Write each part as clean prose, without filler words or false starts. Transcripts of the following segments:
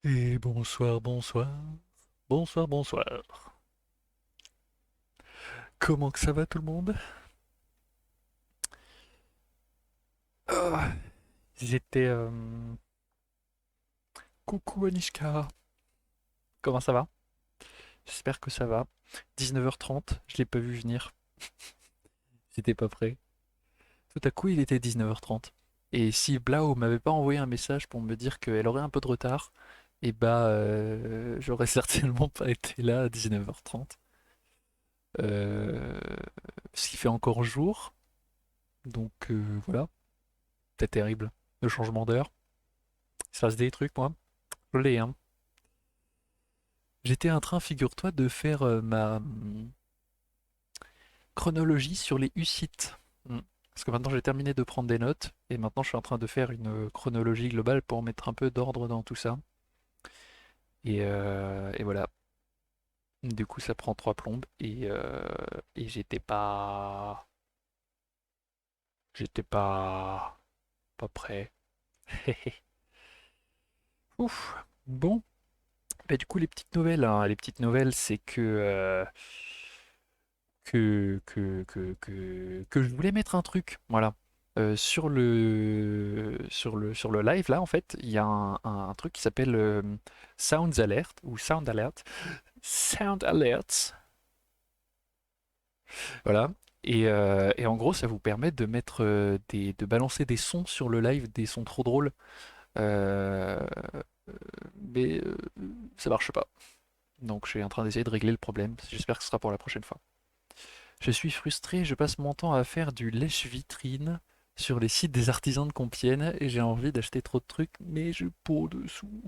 Et bonsoir, bonsoir, bonsoir, bonsoir. Comment que ça va tout le monde? Ah, J'étais... Coucou Anishka, comment ça va? J'espère que ça va. 19h30, je l'ai pas vu venir, j'étais pas prêt. Tout à coup il était 19h30. Et si Blau m'avait pas envoyé un message pour me dire qu'elle aurait un peu de retard, et bah j'aurais certainement pas été là à 19h30. Parce qu'il fait encore jour, donc voilà, c'est terrible. Le changement d'heure. Il se passe des trucs, moi. Je l'ai, hein. J'étais en train, figure-toi, de faire ma chronologie sur les Hussites. Parce que maintenant j'ai terminé de prendre des notes, et maintenant je suis en train de faire une chronologie globale pour mettre un peu d'ordre dans tout ça. Et voilà. Du coup, ça prend trois plombes, et j'étais pas... J'étais pas... Pas prêt. Ouf. Bon. Bah, du coup, les petites nouvelles, hein. Les petites nouvelles, c'est que je voulais mettre un truc, voilà. Sur le live, là, en fait, il y a un truc qui s'appelle Sounds Alert, ou Sound Alert. Sound Alerts, voilà. Et en gros, ça vous permet de mettre de balancer des sons sur le live, des sons trop drôles. Euh, mais ça marche pas. Donc je suis en train d'essayer de régler le problème. J'espère que ce sera pour la prochaine fois. Je suis frustré, je passe mon temps à faire du lèche-vitrine sur les sites des artisans de Compiègne et j'ai envie d'acheter trop de trucs, mais je pas de sous.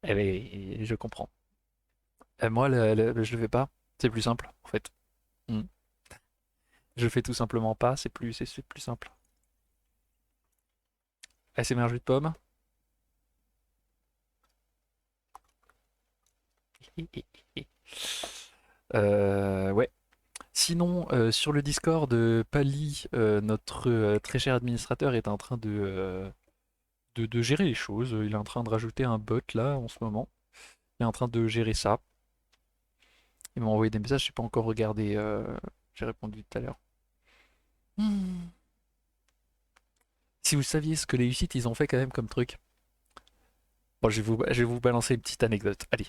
Eh ben, je comprends. Moi, je le fais pas. C'est plus simple, en fait. Hmm. Je fais tout simplement pas, c'est plus simple. ASMR jus de pomme. Ouais. Sinon, sur le Discord, Pali, notre très cher administrateur, est en train de gérer les choses. Il est en train de rajouter un bot là en ce moment. Il est en train de gérer ça. Il m'a envoyé des messages, je n'ai pas encore regardé. J'ai répondu tout à l'heure. Hmm. Si vous saviez ce que les Hussites ils ont fait quand même comme truc. Bon, je vais vous balancer une petite anecdote. Allez.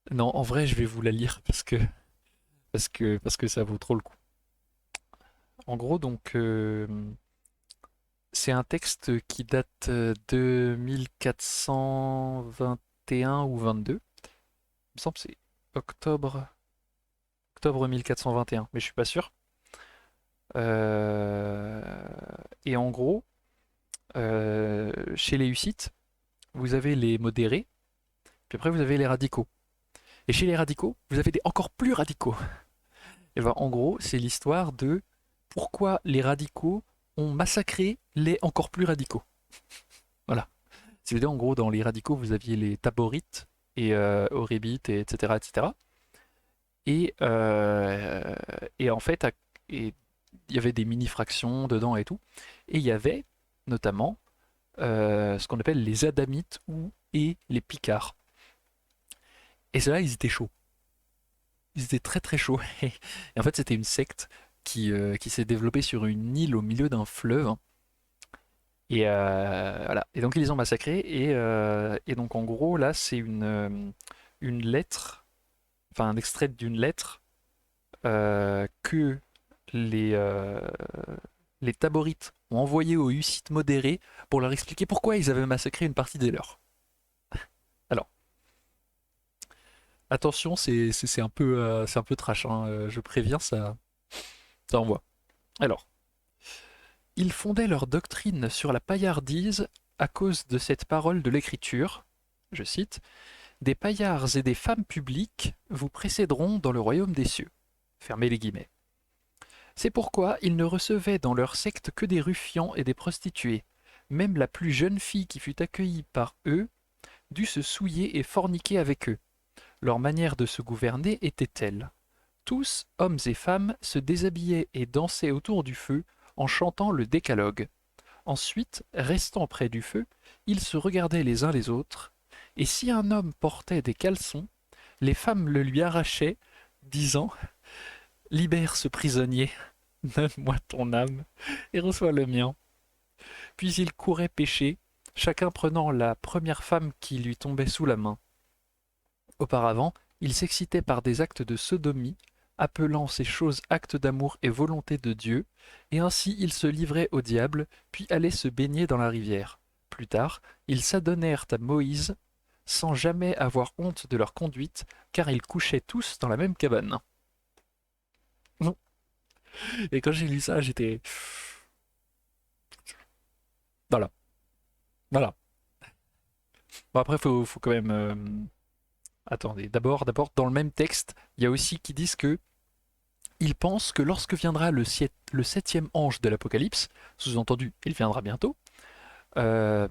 Non, en vrai, je vais vous la lire parce que ça vaut trop le coup. En gros, donc, c'est un texte qui date de 1421 ou 22. Il me semble que c'est octobre, octobre 1421, mais je suis pas sûr. Euh, et en gros, chez les Hussites, vous avez les modérés, puis après vous avez les radicaux. Et chez les radicaux, vous avez des encore plus radicaux. Et ben, en gros, c'est l'histoire de pourquoi les radicaux ont massacré les encore plus radicaux. Voilà. C'est-à-dire, en gros, dans les radicaux, vous aviez les taborites et orebites, et etc., etc. Et en fait, il y avait des mini-fractions dedans et tout. Et il y avait notamment ce qu'on appelle les Adamites et les Picards. Et ceux-là, ils étaient chauds. Ils étaient très très chauds. Et en fait, c'était une secte qui s'est développée sur une île au milieu d'un fleuve. Et voilà. Et donc, ils les ont massacrés. Et donc, en gros, là, c'est une lettre, enfin, un extrait d'une lettre que les, euh, les Taborites ont envoyé aux Hussites modérés pour leur expliquer pourquoi ils avaient massacré une partie des leurs. Alors, attention, c'est un peu trash, hein, je préviens, ça envoie. Alors, ils fondaient leur doctrine sur la paillardise à cause de cette parole de l'Écriture, je cite, des paillards et des femmes publiques vous précéderont dans le royaume des cieux. Fermez les guillemets. C'est pourquoi ils ne recevaient dans leur secte que des ruffians et des prostituées. Même la plus jeune fille qui fut accueillie par eux dut se souiller et forniquer avec eux. Leur manière de se gouverner était telle. Tous, hommes et femmes, se déshabillaient et dansaient autour du feu en chantant le décalogue. Ensuite, restant près du feu, ils se regardaient les uns les autres, et si un homme portait des caleçons, les femmes le lui arrachaient, disant: libère ce prisonnier, donne-moi ton âme, et reçois le mien. Puis ils couraient pêcher, chacun prenant la première femme qui lui tombait sous la main. Auparavant, ils s'excitaient par des actes de sodomie, appelant ces choses actes d'amour et volonté de Dieu, et ainsi ils se livraient au diable, puis allaient se baigner dans la rivière. Plus tard, ils s'adonnèrent à Moïse, sans jamais avoir honte de leur conduite, car ils couchaient tous dans la même cabane. Et quand j'ai lu ça, j'étais... Voilà, voilà. Bon après, faut quand même... Attendez, d'abord, dans le même texte, il y a aussi qui disent que ils pensent que lorsque viendra le septième ange de l'Apocalypse, sous-entendu, il viendra bientôt, euh,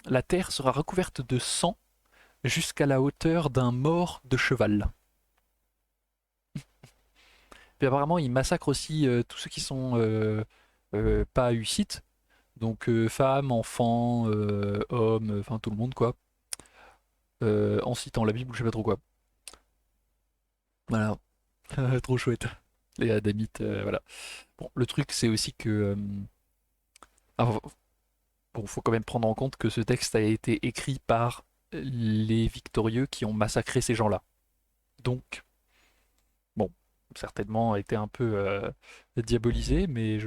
la terre sera recouverte de sang jusqu'à la hauteur d'un mort de cheval. Puis apparemment, ils massacrent aussi tous ceux qui sont pas hussites, donc femmes, enfants, hommes, enfin tout le monde quoi, en citant la Bible ou je sais pas trop quoi. Voilà, trop chouette. Les Adamites, voilà. Bon, le truc c'est aussi que ah, bon, faut quand même prendre en compte que ce texte a été écrit par les victorieux qui ont massacré ces gens-là. Donc, bon, certainement a été un peu diabolisé, mais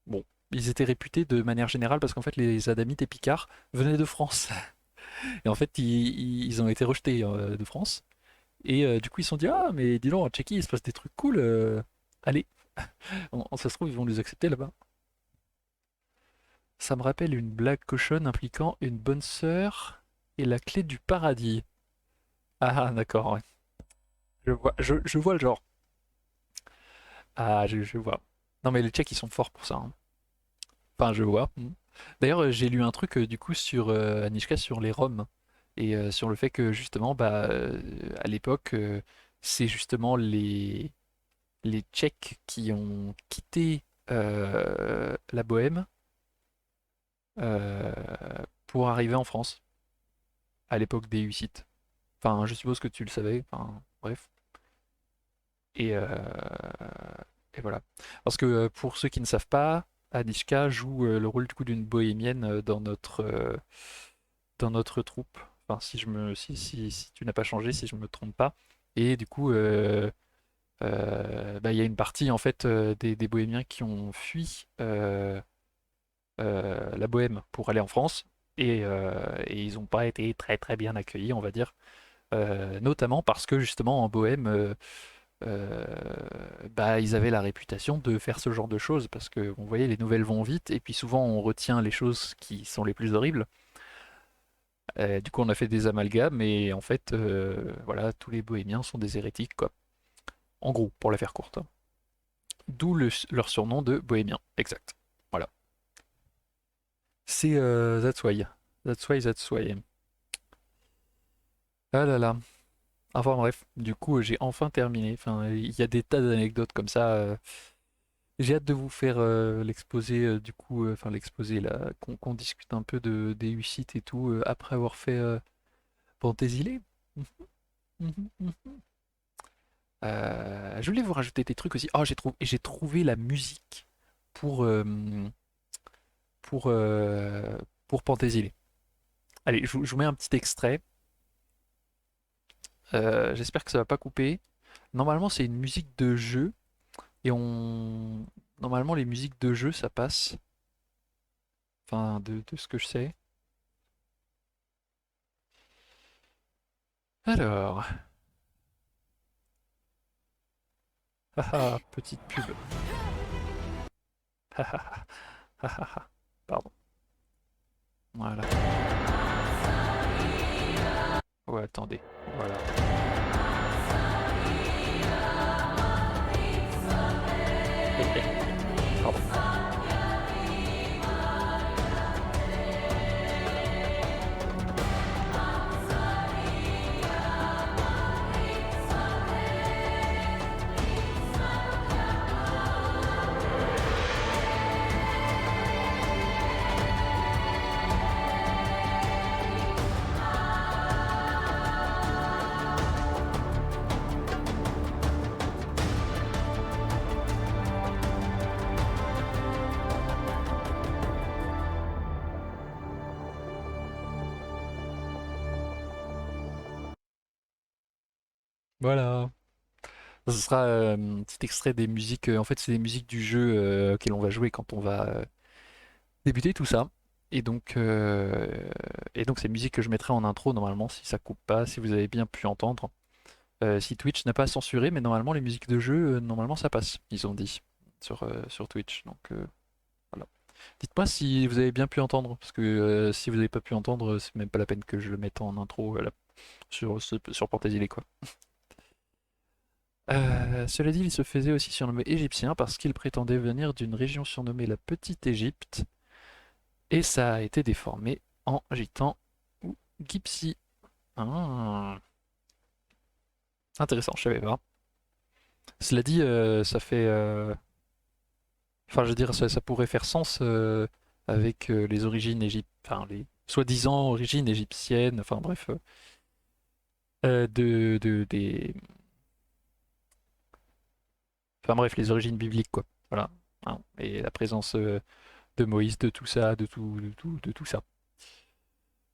bon, ils étaient réputés de manière générale parce qu'en fait les Adamites et Picards venaient de France. Et en fait, ils ont été rejetés de France. Et du coup, ils se sont dit: ah, mais dis donc, en Tchéquie, il se passe des trucs cool. Allez, ça se trouve, ils vont nous accepter là-bas. Ça me rappelle une blague cochonne impliquant une bonne sœur et la clé du paradis. Ah, d'accord, ouais. Je vois le genre. Ah, je vois. Non, mais les Tchèques, ils sont forts pour ça, hein. Enfin, je vois. D'ailleurs, j'ai lu un truc du coup sur Anishka sur les Roms et sur le fait que justement, bah, à l'époque, c'est justement les Tchèques qui ont quitté la Bohème euh, pour arriver en France à l'époque des Hussites. Enfin, je suppose que tu le savais. Enfin, bref. Et, euh, et voilà. Parce que pour ceux qui ne savent pas, Anishka joue le rôle du coup d'une bohémienne dans notre troupe. Enfin, si tu n'as pas changé, si je me trompe pas. Et du coup, bah, il y a une partie en fait des bohémiens qui ont fui la Bohème pour aller en France. Et ils n'ont pas été très très bien accueillis, on va dire. Notamment parce que justement en Bohème, euh, bah, ils avaient la réputation de faire ce genre de choses parce que vous voyez, les nouvelles vont vite et puis souvent on retient les choses qui sont les plus horribles. Du coup, on a fait des amalgames et en fait, voilà, tous les bohémiens sont des hérétiques, quoi. En gros, pour la faire courte, hein. D'où leur surnom de bohémiens. Exact. Voilà. C'est that's why. That's why, that's why. Ah là là. Enfin bref, du coup, j'ai enfin terminé. Enfin, il y a des tas d'anecdotes comme ça. J'ai hâte de vous faire l'exposé, du coup, enfin l'exposé là, qu'on discute un peu des Hussites et tout, après avoir fait Fantaisile. Mhm, mhm. Je voulais vous rajouter des trucs aussi. Oh, j'ai trouvé la musique pour, euh, pour, euh, pour Fantaisile. Allez, je vous mets un petit extrait. J'espère que ça va pas couper. Normalement, c'est une musique de jeu. Et on... Normalement, les musiques de jeu, ça passe. Enfin, de ce que je sais. Alors... Haha, petite pub. Haha, haha, pardon. Voilà. Ouais, attendez. Voilà. Pardon. Voilà. Ce sera un petit extrait des musiques. En fait, c'est des musiques du jeu auquel on va jouer quand on va débuter tout ça. Et donc, euh, et donc, c'est musique que je mettrai en intro normalement si ça coupe pas, si vous avez bien pu entendre. Si Twitch n'a pas censuré, mais normalement les musiques de jeu, normalement ça passe, ils ont dit sur Twitch. Donc voilà. Dites-moi si vous avez bien pu entendre, parce que si vous n'avez pas pu entendre, c'est même pas la peine que je le mette en intro sur Fantasy quoi. Cela dit, il se faisait aussi surnommer égyptien parce qu'il prétendait venir d'une région surnommée la Petite Égypte, et ça a été déformé en gitan ou gypsy. Ah, intéressant, je savais pas. Cela dit, ça fait. Enfin, je veux dire, ça pourrait faire sens avec les origines enfin, les soi-disant origines égyptiennes, enfin bref, enfin bref, les origines bibliques, quoi. Voilà. Hein. Et la présence de Moïse, de tout ça, de tout ça.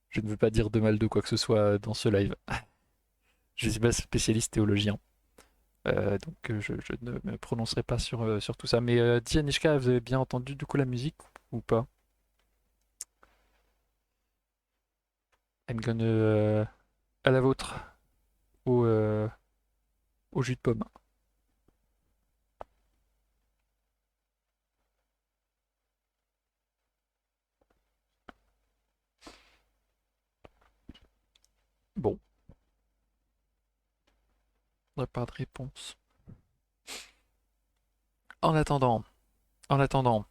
Je ne veux pas dire de mal de quoi que ce soit dans ce live. Je ne suis pas spécialiste théologien, donc je ne me prononcerai pas sur tout ça. Mais Dianishka, vous avez bien entendu du coup la musique ou pas? I'm gonna à la vôtre, au, euh, au jus de pomme. Bon, on n'a pas de réponse. En attendant, en attendant,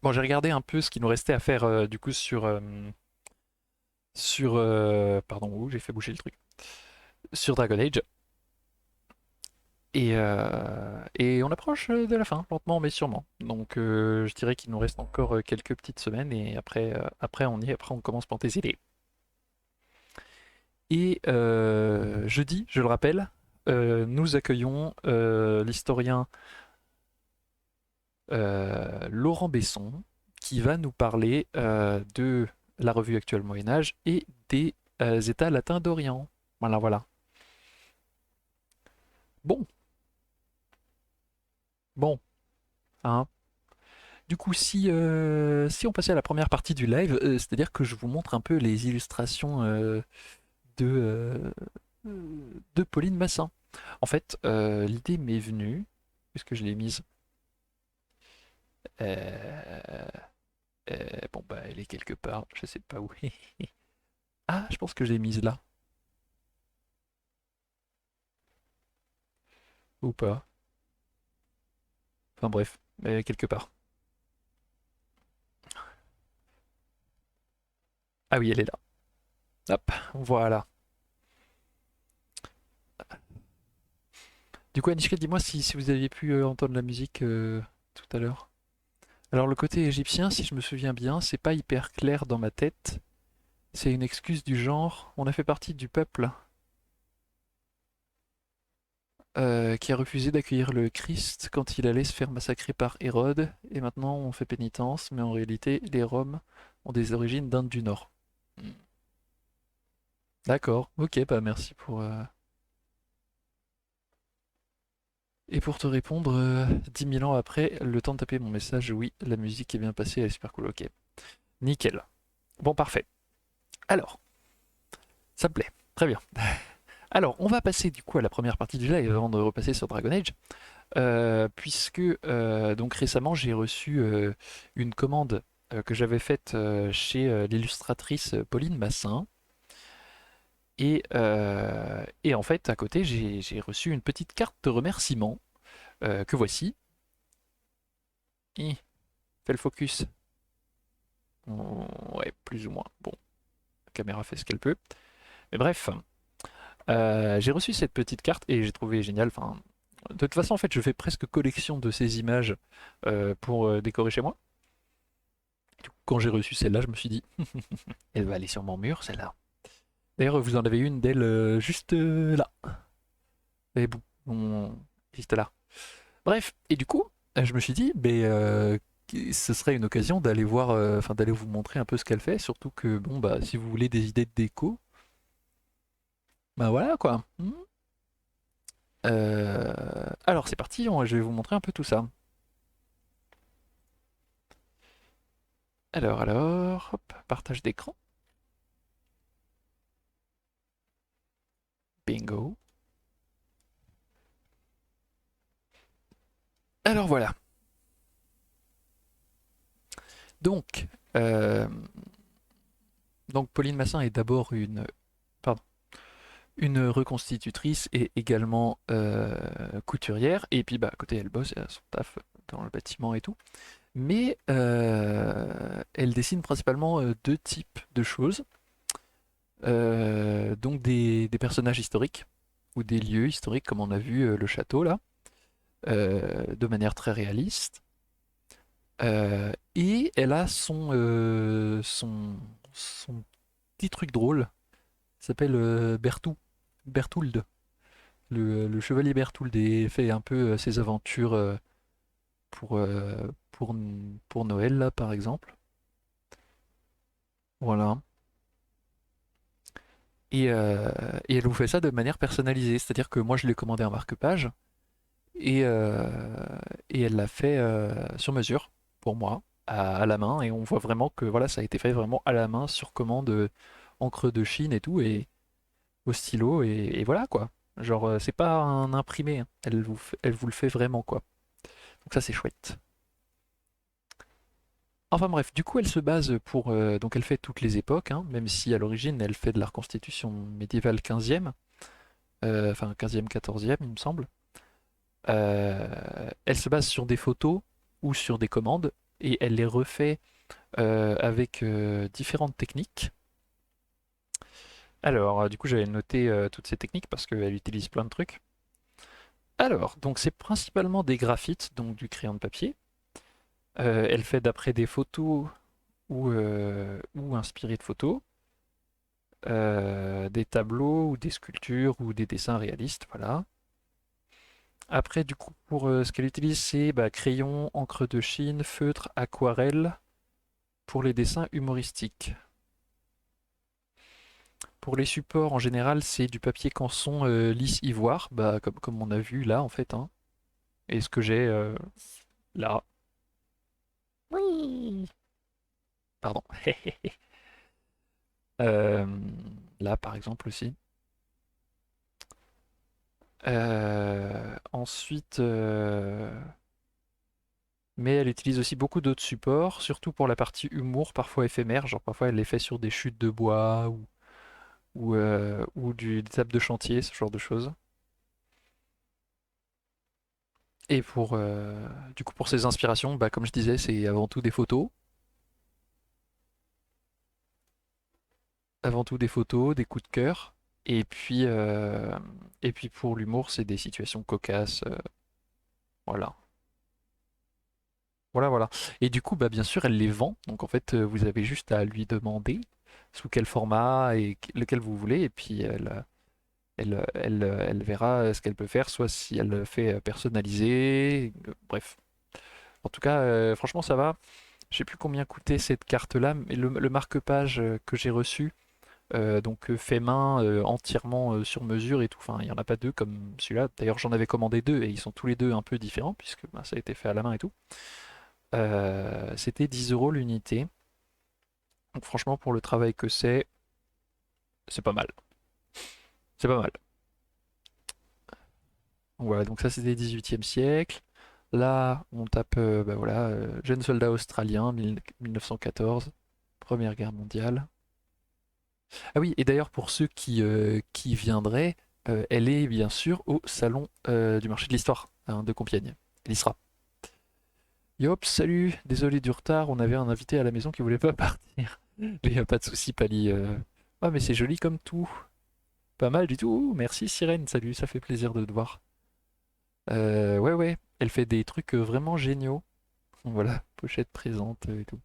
bon, j'ai regardé un peu ce qu'il nous restait à faire du coup pardon, où j'ai fait bouger le truc, sur Dragon Age. Et on approche de la fin, lentement mais sûrement. Donc je dirais qu'il nous reste encore quelques petites semaines et après on commence Fantasy Day. Et jeudi, je le rappelle, nous accueillons l'historien Laurent Besson qui va nous parler de la revue actuelle Moyen Âge et des États latins d'Orient. Voilà, voilà. Bon, bon, hein. Du coup, si on passait à la première partie du live, c'est-à-dire que je vous montre un peu les illustrations de, euh, de Pauline Massin. En fait, l'idée m'est venue, puisque je l'ai mise. euh, bon, bah, elle est quelque part, je sais pas où. Ah, je pense que je l'ai mise là, ou pas. Enfin bref, elle est quelque part. Ah oui, elle est là. Hop, voilà. Du coup, Anishka, dis-moi si vous aviez pu entendre la musique tout à l'heure. Alors, le côté égyptien, si je me souviens bien, c'est pas hyper clair dans ma tête. C'est une excuse du genre, on a fait partie du peuple qui a refusé d'accueillir le Christ quand il allait se faire massacrer par Hérode, et maintenant on fait pénitence, mais en réalité, les Roms ont des origines d'Inde du Nord. Hmm. D'accord, ok, bah merci pour, et pour te répondre, 10 000 ans après, le temps de taper mon message, oui, la musique est bien passée, elle est super cool, ok. Nickel. Bon, parfait. Alors, ça me plaît. Très bien. Alors, on va passer du coup à la première partie du live avant de repasser sur Dragon Age, puisque donc récemment j'ai reçu une commande que j'avais faite chez l'illustratrice Pauline Massin, et en fait à côté j'ai reçu une petite carte de remerciement que voici. Hi, fais le focus. Ouais, plus ou moins. Bon, la caméra fait ce qu'elle peut. Mais bref, j'ai reçu cette petite carte et j'ai trouvé génial. Enfin, de toute façon, en fait, je fais presque collection de ces images pour décorer chez moi. Du coup, quand j'ai reçu celle-là, je me suis dit, elle va aller sur mon mur, celle-là. D'ailleurs, vous en avez une d'elle juste là. Et bon, juste là. Bref, et du coup, je me suis dit, ben, ce serait une occasion d'aller voir, enfin d'aller vous montrer un peu ce qu'elle fait, surtout que bon bah si vous voulez des idées de déco, bah voilà quoi. Hmm. Alors c'est parti, je vais vous montrer un peu tout ça. Alors, hop, partage d'écran. Bingo. Alors voilà. Donc, euh, donc Pauline Massin est d'abord pardon, une reconstitutrice et également couturière. Et puis bah à côté elle bosse, elle a son taf dans le bâtiment et tout. Mais elle dessine principalement deux types de choses. Donc des personnages historiques ou des lieux historiques comme on a vu le château là, de manière très réaliste. Et elle a son petit truc drôle, il s'appelle Berthould, le chevalier Berthould, et fait un peu ses aventures pour, euh, pour, pour Noël là par exemple. Voilà. Et, euh, et elle vous fait ça de manière personnalisée, c'est-à-dire que moi je lui ai commandé un marque-page et, euh, et elle l'a fait sur mesure pour moi, à la main, et on voit vraiment que voilà, ça a été fait vraiment à la main, sur commande, encre de Chine et tout, et au stylo, et voilà quoi. Genre, c'est pas un imprimé, hein. Elle vous le fait vraiment quoi. Donc ça c'est chouette. Enfin bref, du coup elle se base donc elle fait toutes les époques, hein, même si à l'origine elle fait de la reconstitution médiévale 15e, enfin 15e, 14e il me semble. Elle se base sur des photos ou sur des commandes et elle les refait avec différentes techniques. Alors, du coup, j'avais noté toutes ces techniques parce qu'elle utilise plein de trucs. Alors, donc c'est principalement des graphites, donc du crayon de papier. Elle fait d'après des photos ou inspirées de photos, des tableaux ou des sculptures ou des dessins réalistes, voilà. Après, du coup, pour ce qu'elle utilise, c'est bah, crayon, encre de Chine, feutre, aquarelle pour les dessins humoristiques. Pour les supports, en général, c'est du papier canson lisse ivoire, bah, comme on a vu là, en fait, hein. Et ce que j'ai là. Oui. Pardon. Euh, Là, par exemple, aussi. Ensuite, mais elle utilise aussi beaucoup d'autres supports, surtout pour la partie humour, parfois éphémère. Genre, parfois, elle les fait sur des chutes de bois ou des tables de chantier, ce genre de choses. Et du coup, pour ses inspirations, bah, comme je disais, c'est avant tout des photos. Avant tout des photos, des coups de cœur. Et puis pour l'humour, c'est des situations cocasses. Voilà. Voilà, voilà. Et du coup, bah, bien sûr, elle les vend. Donc en fait, vous avez juste à lui demander sous quel format et lequel vous voulez. Et puis elle verra ce qu'elle peut faire, soit si elle le fait personnalisé. Bref. En tout cas, franchement, ça va. Je sais plus combien coûtait cette carte-là, mais le marque-page que j'ai reçu, donc fait main, entièrement sur mesure et tout. Enfin, il n'y en a pas deux comme celui-là. D'ailleurs, j'en avais commandé deux et ils sont tous les deux un peu différents puisque bah, ça a été fait à la main et tout. C'était 10 euros l'unité. Donc franchement, pour le travail que c'est pas mal. C'est pas mal. Donc voilà, donc ça c'était 18e siècle. Là, on tape bah voilà, jeune soldat australien, 1914, Première Guerre mondiale. Ah oui, et d'ailleurs pour ceux qui viendraient, elle est bien sûr au salon du marché de l'histoire hein, de Compiègne. Elle y sera. Yop, salut, désolé du retard, on avait un invité à la maison qui voulait pas partir. Il n'y a pas de souci, Pali. Ah mais c'est joli comme tout. Pas mal du tout. Ouh, merci Sirène, salut, ça fait plaisir de te voir. Ouais, ouais, elle fait des trucs vraiment géniaux. Voilà, pochette présente et tout.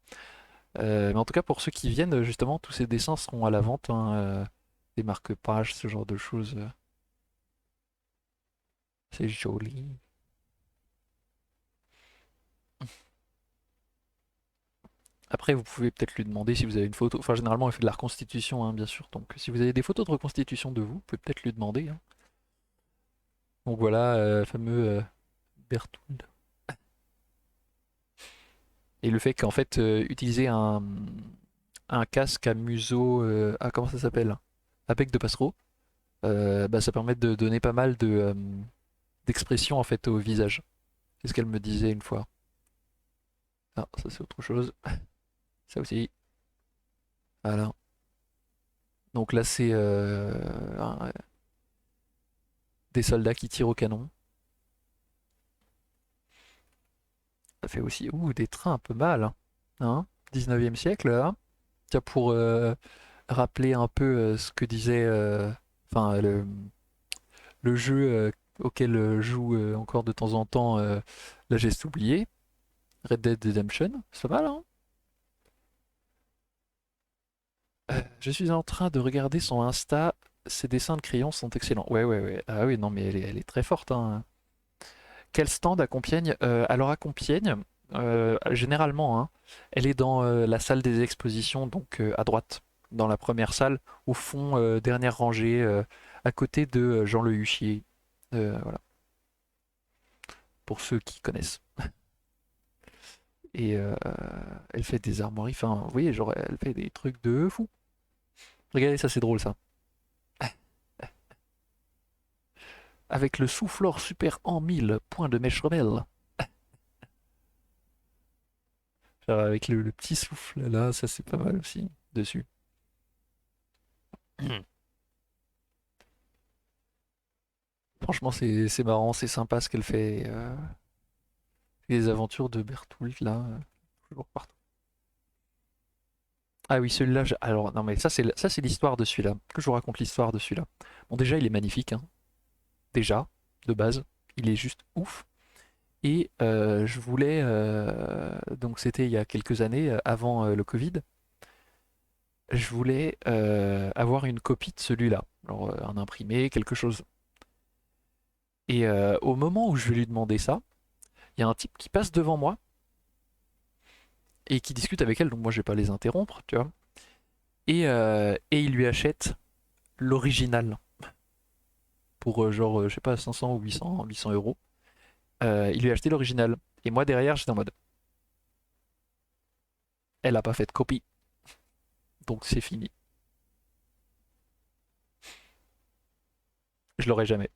Mais en tout cas, pour ceux qui viennent, justement, tous ces dessins seront à la vente, hein, des marque-pages, ce genre de choses. C'est joli. Après, vous pouvez peut-être lui demander si vous avez une photo. Enfin, généralement, elle fait de la reconstitution, hein, bien sûr. Donc, si vous avez des photos de reconstitution de vous, vous pouvez peut-être lui demander, hein. Donc voilà, fameux Berthoud. Et le fait qu'en fait, utiliser un casque à museau, ah comment ça s'appelle? À bec de passereau, bah, ça permet de donner pas mal d'expression en fait au visage. C'est ce qu'elle me disait une fois. Ah, ça c'est autre chose. Ça aussi. Voilà. Donc là c'est des soldats qui tirent au canon. Ça fait aussi des trains un peu mal. Hein, 19e siècle, là. Tiens, pour rappeler un peu ce que disait enfin le jeu auquel joue encore de temps en temps la geste oubliée, Red Dead Redemption, c'est pas mal, hein. Je suis en train de regarder son Insta, ses dessins de crayon sont excellents. Ouais, ouais, ouais. Ah oui, non, mais elle est très forte, hein. Quel stand à Compiègne? Alors à Compiègne, généralement, hein, elle est dans la salle des expositions, donc à droite, dans la première salle, au fond, dernière rangée, à côté de Jean Le Huchier. Voilà, pour ceux qui connaissent. Et elle fait des armoiries, enfin, vous voyez, genre, elle fait des trucs de fou. Regardez, ça c'est drôle ça. Avec le souffleur super en 1000 point de mèche rebelle. Genre, avec le petit souffle là, ça c'est pas mal aussi, dessus. Franchement, c'est marrant, c'est sympa ce qu'elle fait. Les aventures de Berthoult là, toujours partout. Ah oui, celui-là, alors non mais ça c'est l'histoire de celui-là. Que je vous raconte l'histoire de celui-là. Bon déjà il est magnifique, hein. Déjà de base, il est juste ouf. Et je voulais, donc c'était il y a quelques années, avant le Covid, je voulais avoir une copie de celui-là. Alors un imprimé, quelque chose. Et au moment où je vais lui demander ça, il y a un type qui passe devant moi et qui discute avec elle, donc moi je vais pas les interrompre, tu vois. Et il lui achète l'original pour genre, je sais pas, 500 ou 800 euros. Il lui a acheté l'original. Et moi derrière, j'étais en mode, elle a pas fait de copie, donc c'est fini. Je l'aurai jamais.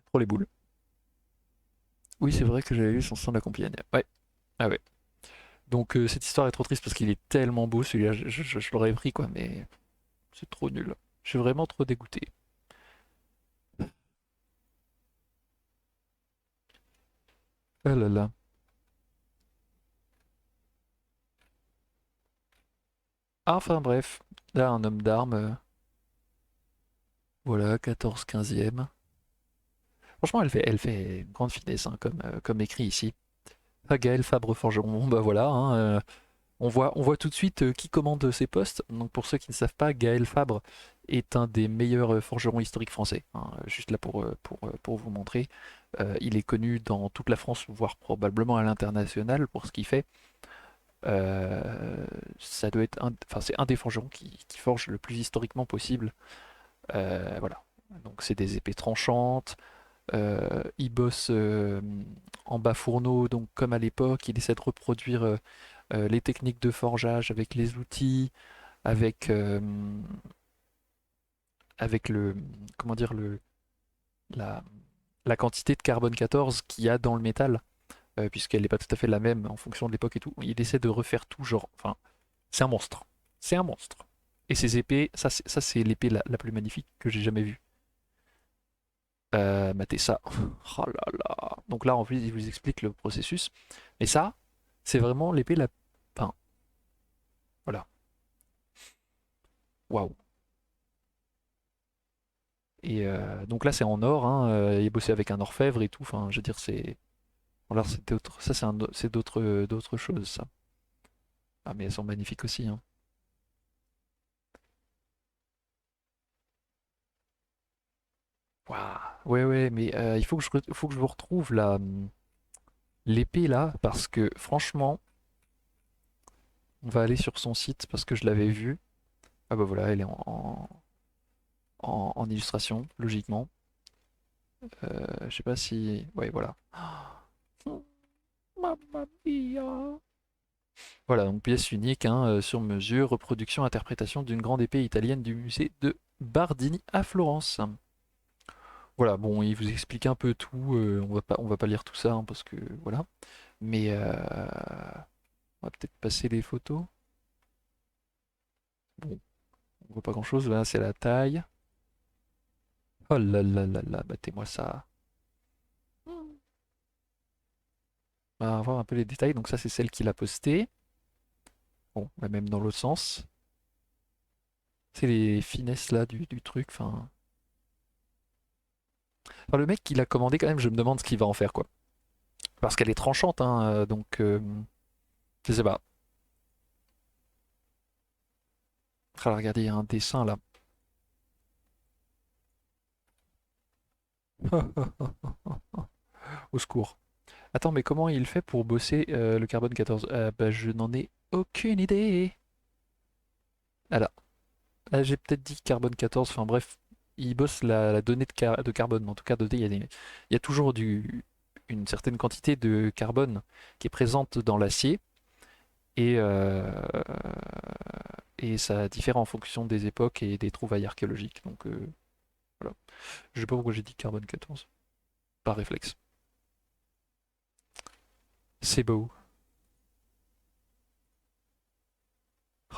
Trop les boules. Oui, c'est vrai que j'avais vu son sang de la Compiègne. Ouais, ah ouais. Donc cette histoire est trop triste parce qu'il est tellement beau celui-là, je l'aurais pris quoi, mais c'est trop nul. Je suis vraiment trop dégoûté. Ah là là. Enfin bref, là un homme d'armes, voilà, 14-15e. Franchement, elle fait une grande finesse, hein, comme écrit ici. Ah, Gaël Fabre Forgeron, bon, bah voilà, hein, on voit tout de suite qui commande ces postes. Donc pour ceux qui ne savent pas, Gaël Fabre est un des meilleurs forgerons historiques français, hein. Juste là pour vous montrer. Il est connu dans toute la France, voire probablement à l'international pour ce qu'il fait. Ça doit être enfin, c'est un des forgerons qui forge le plus historiquement possible. Voilà. Donc c'est des épées tranchantes. Il bosse en bas fourneau, donc comme à l'époque, il essaie de reproduire les techniques de forgeage avec les outils, avec, avec comment dire, la, la quantité de carbone 14 qu'il y a dans le métal, puisqu'elle n'est pas tout à fait la même en fonction de l'époque et tout. Il essaie de refaire tout, genre, enfin, c'est un monstre. C'est un monstre. Et ses épées, ça c'est l'épée la plus magnifique que j'ai jamais vue. Matez ça. Oh là là. Donc là, en plus, il vous explique le processus. Mais ça, c'est vraiment l'épée la. Enfin, voilà. Waouh. Et donc là, c'est en or, hein. Il est bossé avec un orfèvre et tout. Enfin, je veux dire, c'est. Alors, c'est autre. Ça, c'est d'autres choses, ça. Ah, mais elles sont magnifiques aussi, hein. Waouh. Ouais, ouais, mais il faut que je vous retrouve l'épée là, parce que franchement, on va aller sur son site parce que je l'avais vue. Ah bah voilà, elle est en illustration, logiquement. Je sais pas si... Ouais, voilà. Mamma mia. Voilà, donc pièce unique, hein, sur mesure, reproduction, interprétation d'une grande épée italienne du musée de Bardini à Florence. Voilà, bon, il vous explique un peu tout, on va pas lire tout ça, hein, parce que voilà. Mais on va peut-être passer les photos. Bon, on voit pas grand-chose, là, c'est la taille. Oh là là là là, battez-moi ça. On va voir un peu les détails, donc ça c'est celle qu'il a postée. Bon, bah, même dans l'autre sens. C'est les finesses là du truc, enfin... Enfin, le mec qui l'a commandé quand même, je me demande ce qu'il va en faire, quoi. Parce qu'elle est tranchante, hein, donc je sais pas. Ah, regardez, il y a un dessin là. Au secours. Attends, mais comment il fait pour bosser le carbone 14? Bah, je n'en ai aucune idée. Ah là. Ah, j'ai peut-être dit carbone 14, enfin bref, il bosse la donnée de carbone. En tout cas, il y a toujours une certaine quantité de carbone qui est présente dans l'acier et, et ça diffère en fonction des époques et des trouvailles archéologiques. Donc voilà. Je sais pas pourquoi j'ai dit carbone 14, par réflexe. C'est beau.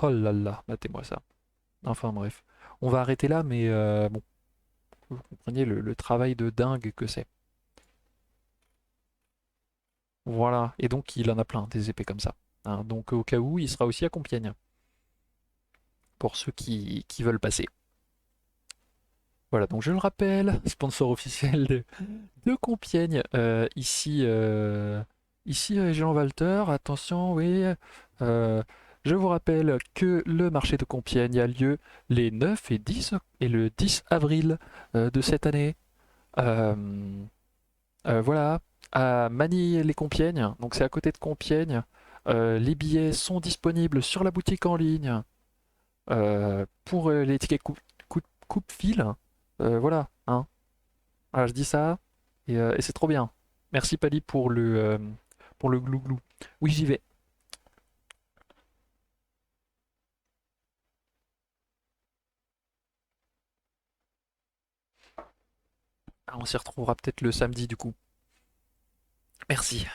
Oh là là, matez-moi ça. Enfin bref. On va arrêter là, mais bon, vous compreniez le travail de dingue que c'est. Voilà. Et donc il en a plein, des épées comme ça. Hein. Donc au cas où, il sera aussi à Compiègne, pour ceux qui veulent passer. Voilà, donc je le rappelle, sponsor officiel de Compiègne. Ici, Jean Walter, attention, oui. Je vous rappelle que le marché de Compiègne a lieu les 9 et le 10 avril de cette année. Euh, voilà, à Manille-les-Compiègnes, donc c'est à côté de Compiègne. Les billets sont disponibles sur la boutique en ligne pour les tickets coupe-fil. Voilà, hein. Ah, je dis ça et c'est trop bien. Merci Pali pour le glouglou. Oui, j'y vais. Ah, on s'y retrouvera peut-être le samedi du coup. Merci.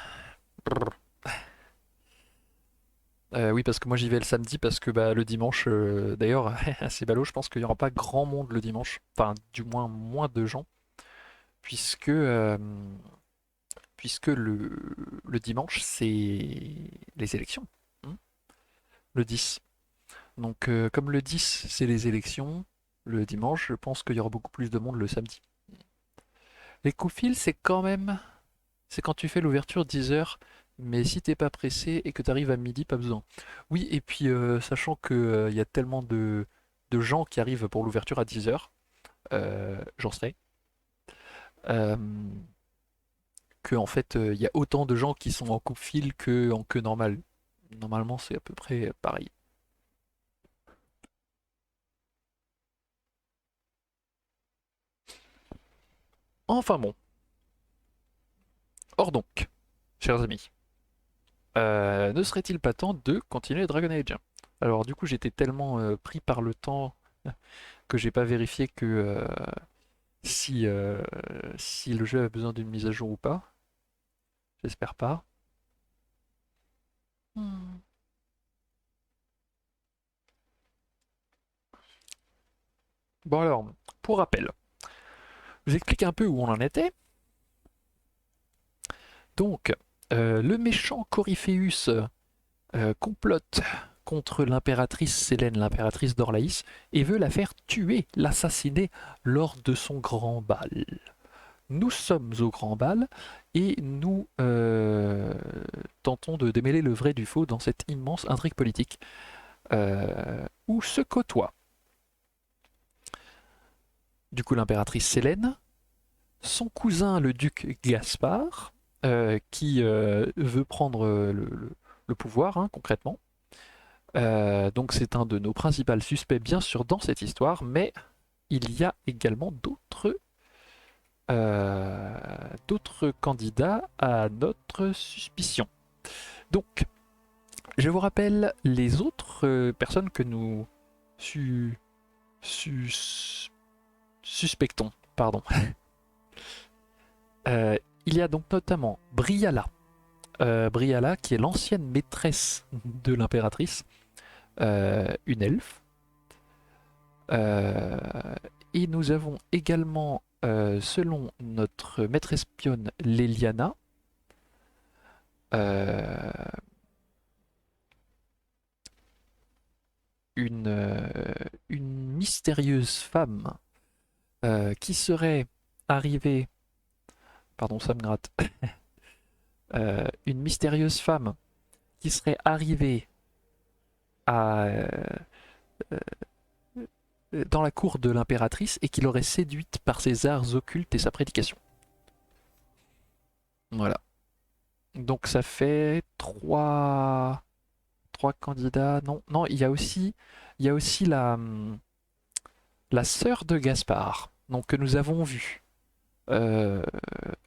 Oui, parce que moi j'y vais le samedi parce que bah, le dimanche, d'ailleurs, c'est ballot, je pense qu'il n'y aura pas grand monde le dimanche. Enfin, du moins de gens, puisque, euh, puisque le dimanche, c'est les élections, hein, le 10. Donc, comme le 10, c'est les élections, le dimanche, je pense qu'il y aura beaucoup plus de monde le samedi. Les coups fil, c'est quand même. C'est quand tu fais l'ouverture 10 heures, mais si t'es pas pressé et que tu arrives à midi, pas besoin. Oui, et puis sachant que il y a tellement de gens qui arrivent pour l'ouverture à 10 heures, j'en sais, euh, que en fait il y a autant de gens qui sont en coupe-fil que en queue normale. Normalement, c'est à peu près pareil. Enfin bon, or donc, chers amis, ne serait-il pas temps de continuer Dragon Age? Alors du coup, j'étais tellement pris par le temps que j'ai pas vérifié que si, si le jeu a besoin d'une mise à jour ou pas. J'espère pas. Hmm. Bon alors, pour rappel, je vous explique un peu où on en était. Donc, le méchant Coryphéus complote contre l'impératrice Sélène, l'impératrice d'Orlaïs, et veut la faire tuer, l'assassiner lors de son grand bal. Nous sommes au grand bal et nous tentons de démêler le vrai du faux dans cette immense intrigue politique où se côtoient du coup l'impératrice Sélène, son cousin le duc Gaspard, qui veut prendre le pouvoir, hein, concrètement. Donc c'est un de nos principaux suspects, bien sûr, dans cette histoire, mais il y a également d'autres candidats à notre suspicion. Donc, je vous rappelle les autres personnes que nous su- sus- suspectons. Pardon. Euh, il y a donc notamment Briala. Briala, qui est l'ancienne maîtresse de l'impératrice, une elfe. Euh, et nous avons également, selon notre maître espionne Leliana, euh, une, euh, une mystérieuse femme qui serait arrivée. Pardon, ça me gratte. Une mystérieuse femme qui serait arrivée à, dans la cour de l'impératrice et qui l'aurait séduite par ses arts occultes et sa prédication. Voilà. Donc ça fait trois candidats. Non, non, il y a aussi la sœur de Gaspard, donc que nous avons vue euh,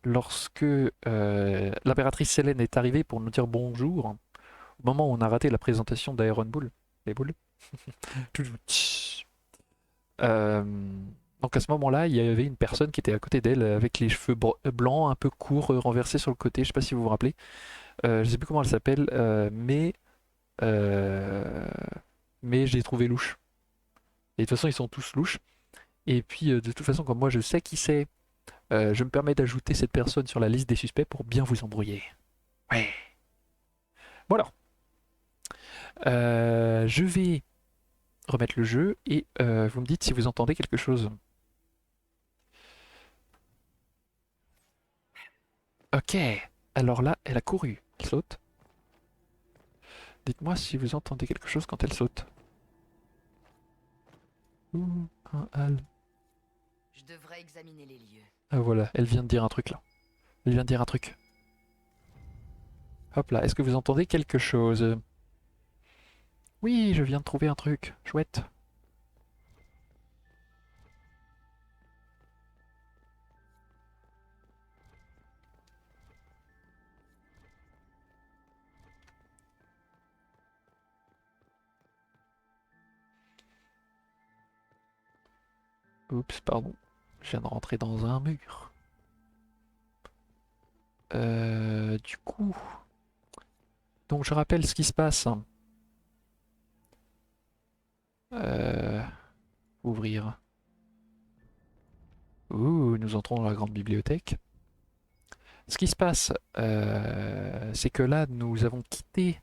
lorsque l'impératrice Hélène est arrivée pour nous dire bonjour, au moment où on a raté la présentation d'Iron Bull, les boules. Euh, donc à ce moment-là, il y avait une personne qui était à côté d'elle avec les cheveux blancs, un peu courts, renversés sur le côté. Je sais pas si vous vous rappelez. Je sais plus comment elle s'appelle, euh, mais j'ai trouvé louche. Et de toute façon, ils sont tous louches. Et puis de toute façon, comme moi, je sais qui c'est. Je me permets d'ajouter cette personne sur la liste des suspects pour bien vous embrouiller. Ouais. Bon alors, je vais remettre le jeu et vous me dites si vous entendez quelque chose. Ok, alors là, elle a couru. Elle saute. Dites-moi si vous entendez quelque chose quand elle saute. Ouh, un hal. Je devrais examiner les lieux. Ah voilà, elle vient de dire un truc là. Elle vient de dire un truc. Hop là, est-ce que vous entendez quelque chose? Oui, je viens de trouver un truc. Chouette. Oups, pardon. Je viens de rentrer dans un mur. Du coup, donc je rappelle ce qui se passe. Euh, Ouvrir. Ouh, nous entrons dans la grande bibliothèque. Ce qui se passe, c'est que là, nous avons quitté.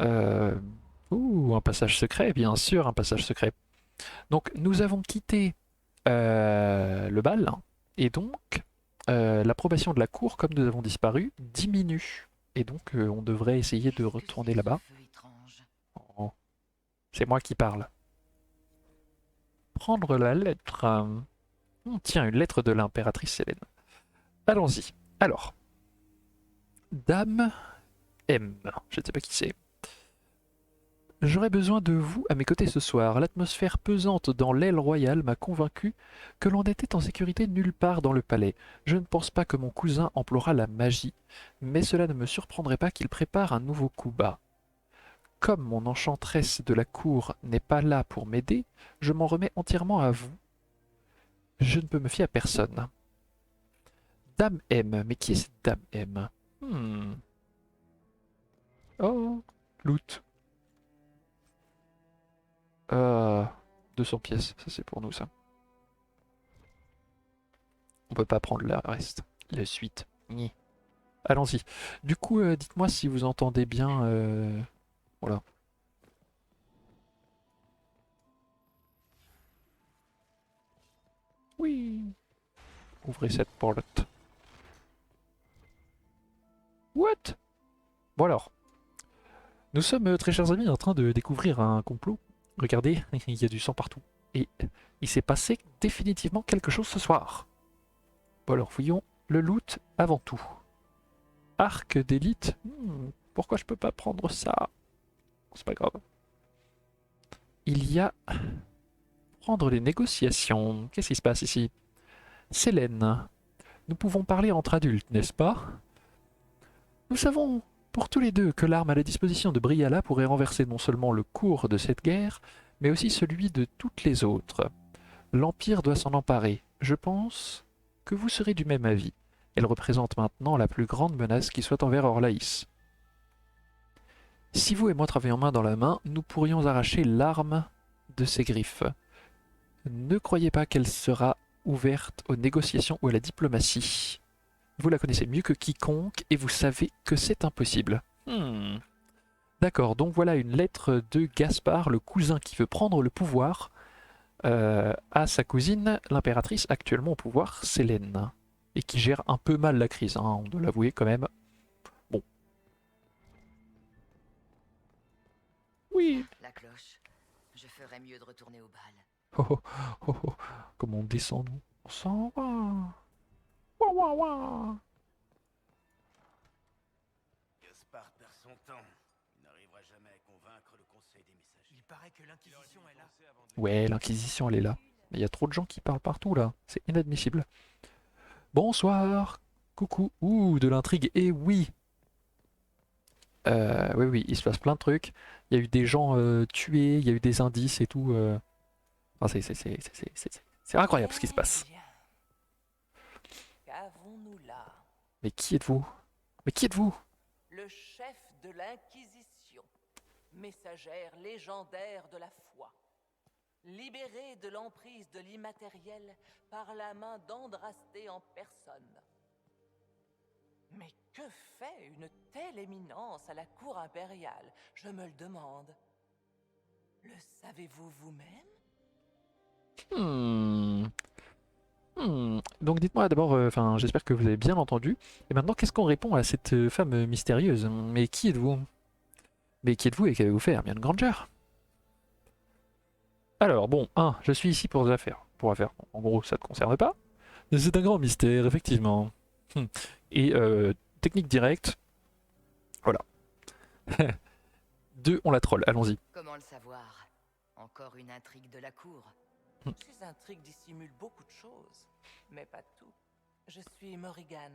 euh, Ouh, un passage secret, bien sûr, un passage secret. Donc, nous avons quitté le bal, et donc l'approbation de la cour, comme nous avons disparu, diminue. Et donc, on devrait essayer de Qu'est-ce que retourner c'est que ce là-bas. feu étrange? Oh, c'est moi qui parle. Prendre la lettre. Tiens, une lettre de l'impératrice Hélène. Allons-y. Alors, Dame M. Je ne sais pas qui c'est. J'aurais besoin de vous à mes côtés ce soir. L'atmosphère pesante dans l'aile royale m'a convaincu que l'on était en sécurité nulle part dans le palais. Je ne pense pas que mon cousin emploiera la magie, mais cela ne me surprendrait pas qu'il prépare un nouveau coup bas. Comme mon enchanteresse de la cour n'est pas là pour m'aider, je m'en remets entièrement à vous. Je ne peux me fier à personne. Dame M. Mais qui est cette Dame M? Hmm. Oh, loot. 200 pièces, ça c'est pour nous ça. On peut pas prendre le reste. La suite. Ni. Allons-y. Du coup, dites-moi si vous entendez bien. Voilà. Oui. Ouvrez cette porte. What? Bon alors. Nous sommes, très chers amis, en train de découvrir un complot. Regardez, il y a du sang partout. Et il s'est passé définitivement quelque chose ce soir. Bon alors, fouillons le loot avant tout. Arc d'élite. Pourquoi je peux pas prendre ça? C'est pas grave. Il y a reprendre les négociations. Qu'est-ce qui se passe ici? Sélène, nous pouvons parler entre adultes, n'est-ce pas? Nous savons pour tous les deux que l'arme à la disposition de Briala pourrait renverser non seulement le cours de cette guerre, mais aussi celui de toutes les autres. L'Empire doit s'en emparer. Je pense que vous serez du même avis. Elle représente maintenant la plus grande menace qui soit envers Orlaïs. Si vous et moi travaillons main dans la main, nous pourrions arracher l'arme de ses griffes. Ne croyez pas qu'elle sera ouverte aux négociations ou à la diplomatie. Vous la connaissez mieux que quiconque et vous savez que c'est impossible. D'accord, donc voilà une lettre de Gaspard, le cousin qui veut prendre le pouvoir, à sa cousine, l'impératrice actuellement au pouvoir, Sélène. Et qui gère un peu mal la crise, hein, on doit l'avouer quand même. Bon. Oui. La cloche. Je ferais mieux de retourner au bal. Oh, oh, oh, oh. Comment on descend, nous? On s'en va. Ouah, ouah, ouah. Gaspard perd son temps. Il n'arrivera jamais à convaincre le conseil des messagers. Il paraît que l'Inquisition est là. Ouais, l'Inquisition, elle est là. Mais il y a trop de gens qui parlent partout, là. C'est inadmissible. Bonsoir. Coucou. Ouh, de l'intrigue. Et oui. Oui, oui, il se passe plein de trucs. Il y a eu des gens tués, il y a eu des indices et tout. Enfin, c'est incroyable ce qui se passe. Bien. Qu'avons-nous là? Mais qui êtes-vous? Mais qui êtes-vous? Le chef de l'Inquisition, messagère légendaire de la foi, libéré de l'emprise de l'immatériel par la main d'Andrasté en personne. Mais que fait une telle éminence à la cour impériale? Je me le demande. Le savez-vous vous-même? Donc dites-moi d'abord, enfin j'espère que vous avez bien entendu. Et maintenant, qu'est-ce qu'on répond à cette femme mystérieuse? Mais qui êtes-vous? Mais qui êtes-vous et qu'avez-vous fait, Hermione Granger? Alors bon, je suis ici pour des affaires. Pour affaires, en gros, ça ne te concerne pas. C'est un grand mystère, effectivement. Et technique directe, voilà. 2, on la troll, allons-y. Comment le savoir? Encore une intrigue de la cour. Ces intrigues dissimulent beaucoup de choses, mais pas tout. Je suis Morrigan.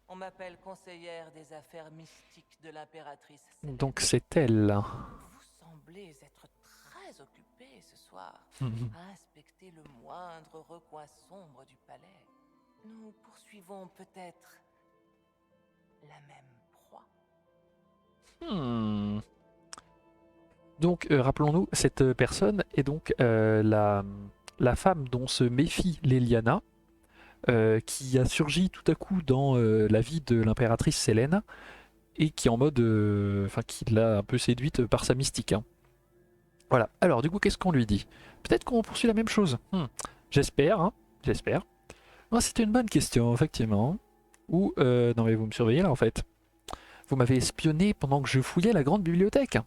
On m'appelle conseillère des affaires mystiques de l'impératrice. Donc c'est elle. Vous semblez être très occupé ce soir à inspecter le moindre recoin sombre du palais. Nous poursuivons peut-être la même proie. Donc rappelons-nous, cette personne est donc la femme dont se méfie Leliana, qui a surgi tout à coup dans la vie de l'impératrice Sélène, et qui est en mode, enfin qui l'a un peu séduite par sa mystique. Hein. Voilà. Alors du coup, qu'est-ce qu'on lui dit? Peut-être qu'on poursuit la même chose. J'espère, hein. J'espère. Non, c'était une bonne question, effectivement. Ou non mais vous me surveillez là en fait. Vous m'avez espionné pendant que je fouillais la grande bibliothèque.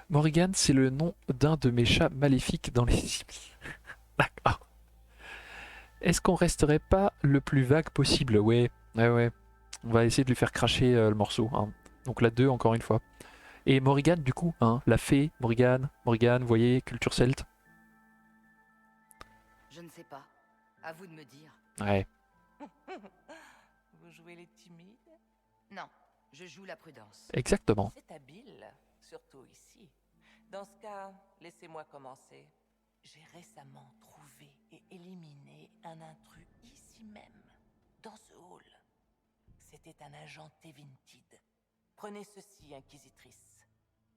Morrigan, c'est le nom d'un de mes chats maléfiques dans les Sims. D'accord. Est-ce qu'on resterait pas le plus vague possible? Ouais, ouais. On va essayer de lui faire cracher le morceau. Hein. Donc la 2 encore une fois. Et Morrigan du coup, hein, la fée, Morrigan, vous voyez, culture celte. Je ne sais pas. À vous de me dire. Ouais. Vous jouez les timides? Non, je joue la prudence. Exactement. C'est habile, surtout ici. Dans ce cas, laissez-moi commencer. J'ai récemment trouvé et éliminé un intrus ici même, dans ce hall. C'était un agent Tevintid. Prenez ceci, Inquisitrice.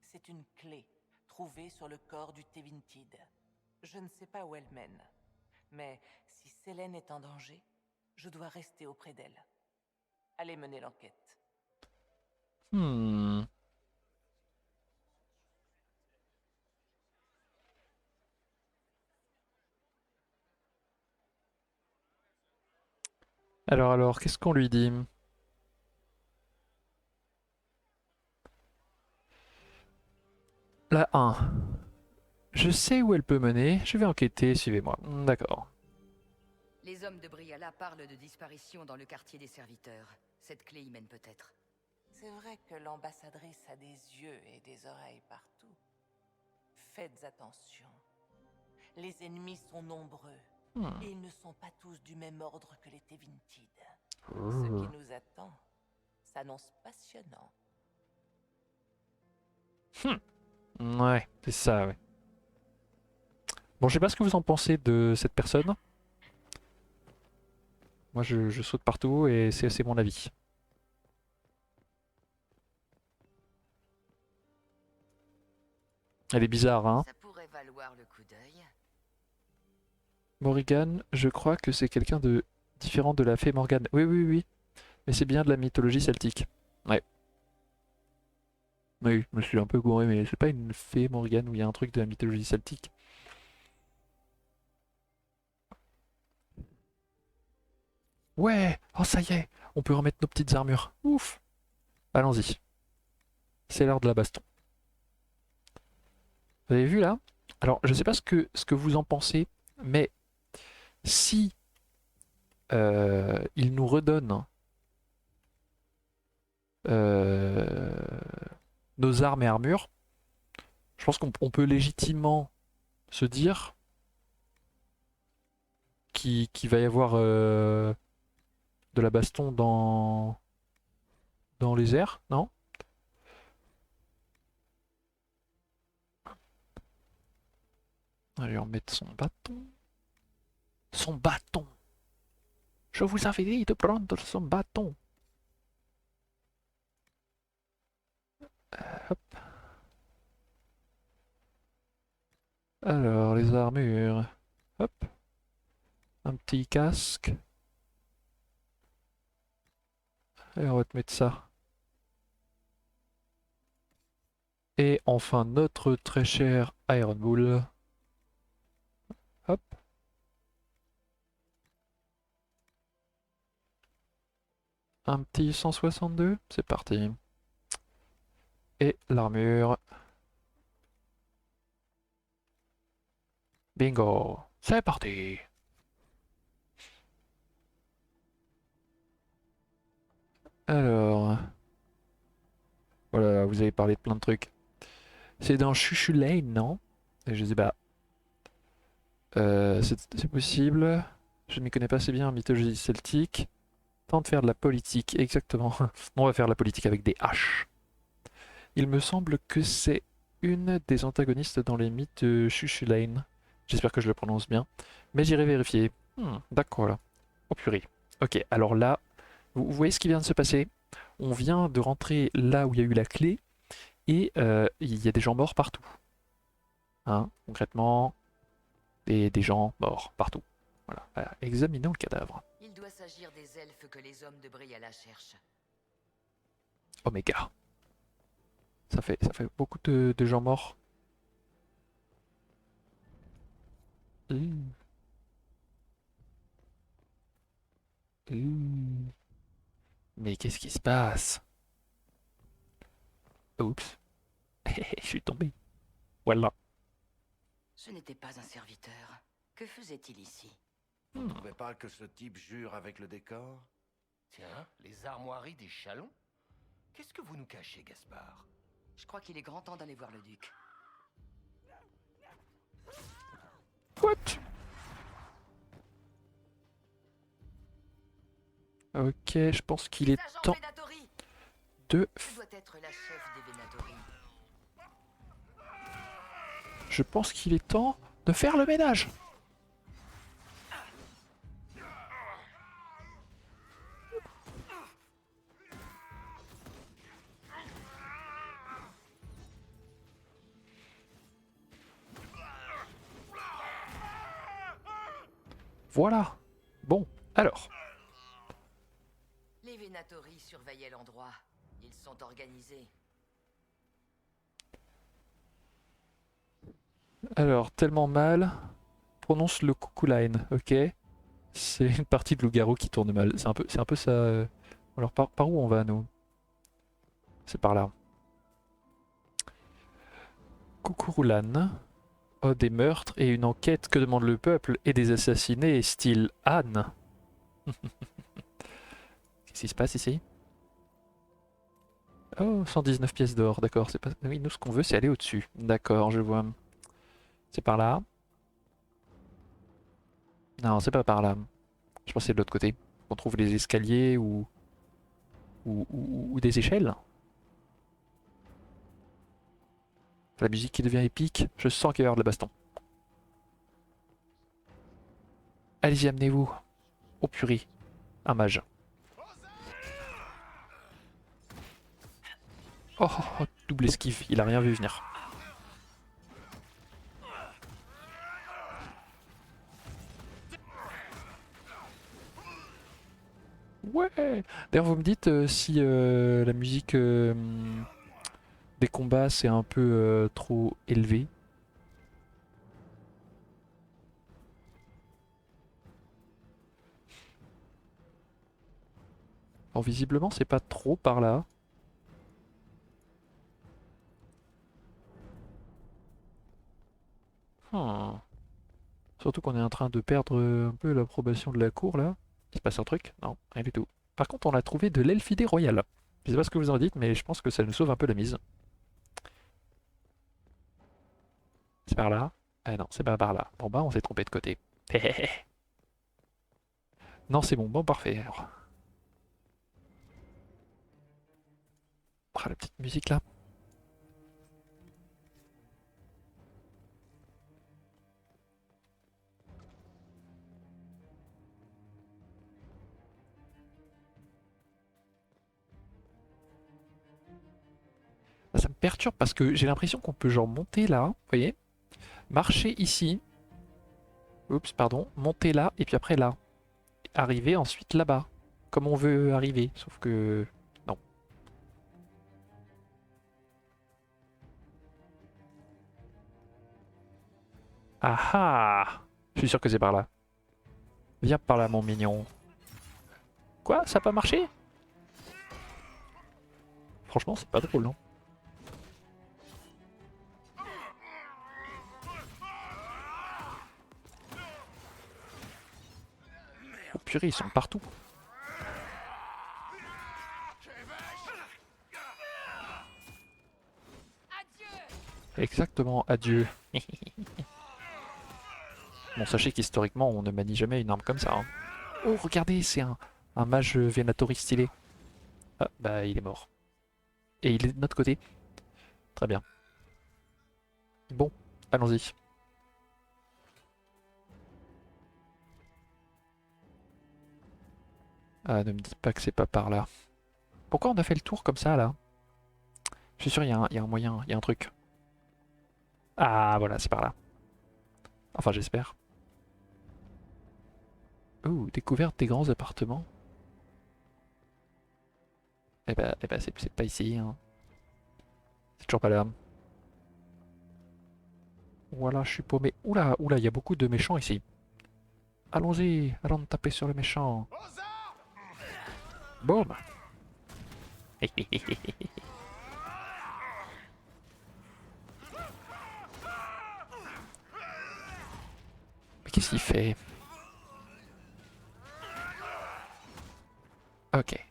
C'est une clé trouvée sur le corps du Tevintid. Je ne sais pas où elle mène, mais si Sélène est en danger, je dois rester auprès d'elle. Allez mener l'enquête. Alors, qu'est-ce qu'on lui dit? La 1. Je sais où elle peut mener, je vais enquêter, suivez-moi. D'accord. Les hommes de Briala parlent de disparition dans le quartier des serviteurs. Cette clé y mène peut-être. C'est vrai que l'ambassadrice a des yeux et des oreilles partout. Faites attention. Les ennemis sont nombreux. Hmm. Et ils ne sont pas tous du même ordre que les Tevinted. Ce qui nous attend s'annonce passionnant. Ouais, c'est ça, ouais. Bon, je sais pas ce que vous en pensez de cette personne. Moi, je saute partout et c'est mon avis. Elle est bizarre, hein. Ça pourrait valoir le coup d'œil. Morrigan, je crois que c'est quelqu'un de différent de la fée Morgane. Oui, oui, oui. Mais c'est bien de la mythologie celtique. Ouais. Oui, je me suis un peu gouré, mais c'est pas une fée Morgane où il y a un truc de la mythologie celtique. Ouais! Oh, ça y est! On peut remettre nos petites armures. Ouf! Allons-y. C'est l'heure de la baston. Vous avez vu là? Alors, je sais pas ce que vous en pensez, mais si il nous redonne euh, nos armes et armures, je pense qu'on peut légitimement se dire qu'il va y avoir de la baston dans les airs, non? Allez, on met son bâton. Son bâton! Je vous avais dit de prendre son bâton. Hop. Alors, les armures. Hop. Un petit casque. Et on va te mettre ça. Et enfin, notre très cher Iron Bull. Hop. Un petit 162. C'est parti. Et l'armure. Bingo. C'est parti. Alors. Voilà, vous avez parlé de plein de trucs. C'est dans Chuchu Lane, non? Et je sais pas. C'est possible. Je ne m'y connais pas assez bien en mythologie celtique. Tente de faire de la politique, exactement. On va faire de la politique avec des haches. Il me semble que c'est une des antagonistes dans les mythes de Chuchu Lane. J'espère que je le prononce bien. Mais j'irai vérifier. D'accord là. Oh purée. Ok, alors là, vous voyez ce qui vient de se passer? On vient de rentrer là où il y a eu la clé et il y a des gens morts partout. Hein, concrètement, des gens morts partout. Voilà, examinons le cadavre. Il doit s'agir des elfes que les hommes de Briala cherchent. Oméga. Ça fait beaucoup de gens morts. Mmh. Mmh. Mais qu'est-ce qui se passe? Oups. Je suis tombé. Voilà. Ce n'était pas un serviteur. Que faisait-il ici? Vous ne trouvez pas que ce type jure avec le décor? Tiens, les armoiries des Chalons? Qu'est-ce que vous nous cachez, Gaspard? Je crois qu'il est grand temps d'aller voir le duc. What? Ok, je pense qu'il est Sergent temps Venatori! de... Tu dois être la chef des Venatori. Je pense qu'il est temps de faire le ménage. Voilà. Bon, alors. Les Venatori surveillaient l'endroit. Ils sont organisés. Alors, tellement mal. Prononce le coucou line, ok? C'est une partie de loup-garou qui tourne mal. C'est un peu ça. Alors, par où on va, nous? C'est par là. Kukurulan. Oh, des meurtres et une enquête. Que demande le peuple? Et des assassinés, style Anne. Qu'est-ce qui se passe ici? Oh, 119 pièces d'or, d'accord. C'est pas... Oui, nous, ce qu'on veut, c'est aller au-dessus. D'accord, je vois. C'est par là. Non, c'est pas par là. Je pensais de l'autre côté. On trouve les escaliers ou des échelles. La musique qui devient épique. Je sens qu'il va y avoir de la baston. Allez-y, amenez-vous. Oh purée. Un mage. Oh, oh, oh, double esquive. Il a rien vu venir. Ouais. D'ailleurs, vous me dites si la musique des combats c'est un peu trop élevé. Bon, visiblement, c'est pas trop par là. Hmm. Surtout qu'on est en train de perdre un peu l'approbation de la cour là. Il se passe un truc? Non, rien du tout. Par contre, on a trouvé de l'elfidé royal. Je sais pas ce que vous en dites, mais je pense que ça nous sauve un peu la mise. C'est par là? Ah non, c'est pas par là. Bon bah, on s'est trompé de côté. Non, c'est bon, bon, parfait. Alors. Ah, la petite musique là. Ça me perturbe parce que j'ai l'impression qu'on peut genre monter là, vous voyez? Marcher ici. Oups, pardon. Monter là, et puis après là. Arriver ensuite là-bas. Comme on veut arriver. Sauf que... Non. Ah ah! Je suis sûr que c'est par là. Viens par là, mon mignon. Quoi? Ça a pas marché? Franchement, c'est pas drôle, non? Oh purée, ils sont partout. Exactement, adieu. Bon, sachez qu'historiquement, on ne manie jamais une arme comme ça. Hein. Oh, regardez, c'est un mage Venatori stylé. Ah, bah, il est mort. Et il est de notre côté. Très bien. Bon, allons-y. Ah, ne me dis pas que c'est pas par là. Pourquoi on a fait le tour comme ça, là? Je suis sûr, il y a un moyen, il y a un truc. Ah, voilà, c'est par là. Enfin, j'espère. Oh, découverte des grands appartements. Eh ben c'est pas ici. Hein. C'est toujours pas là. Voilà, je suis paumé. Oula, oula, il y a beaucoup de méchants ici. Allons-y, allons taper sur les méchants. Boum. Mais qu'est-ce qu'il fait? Ok.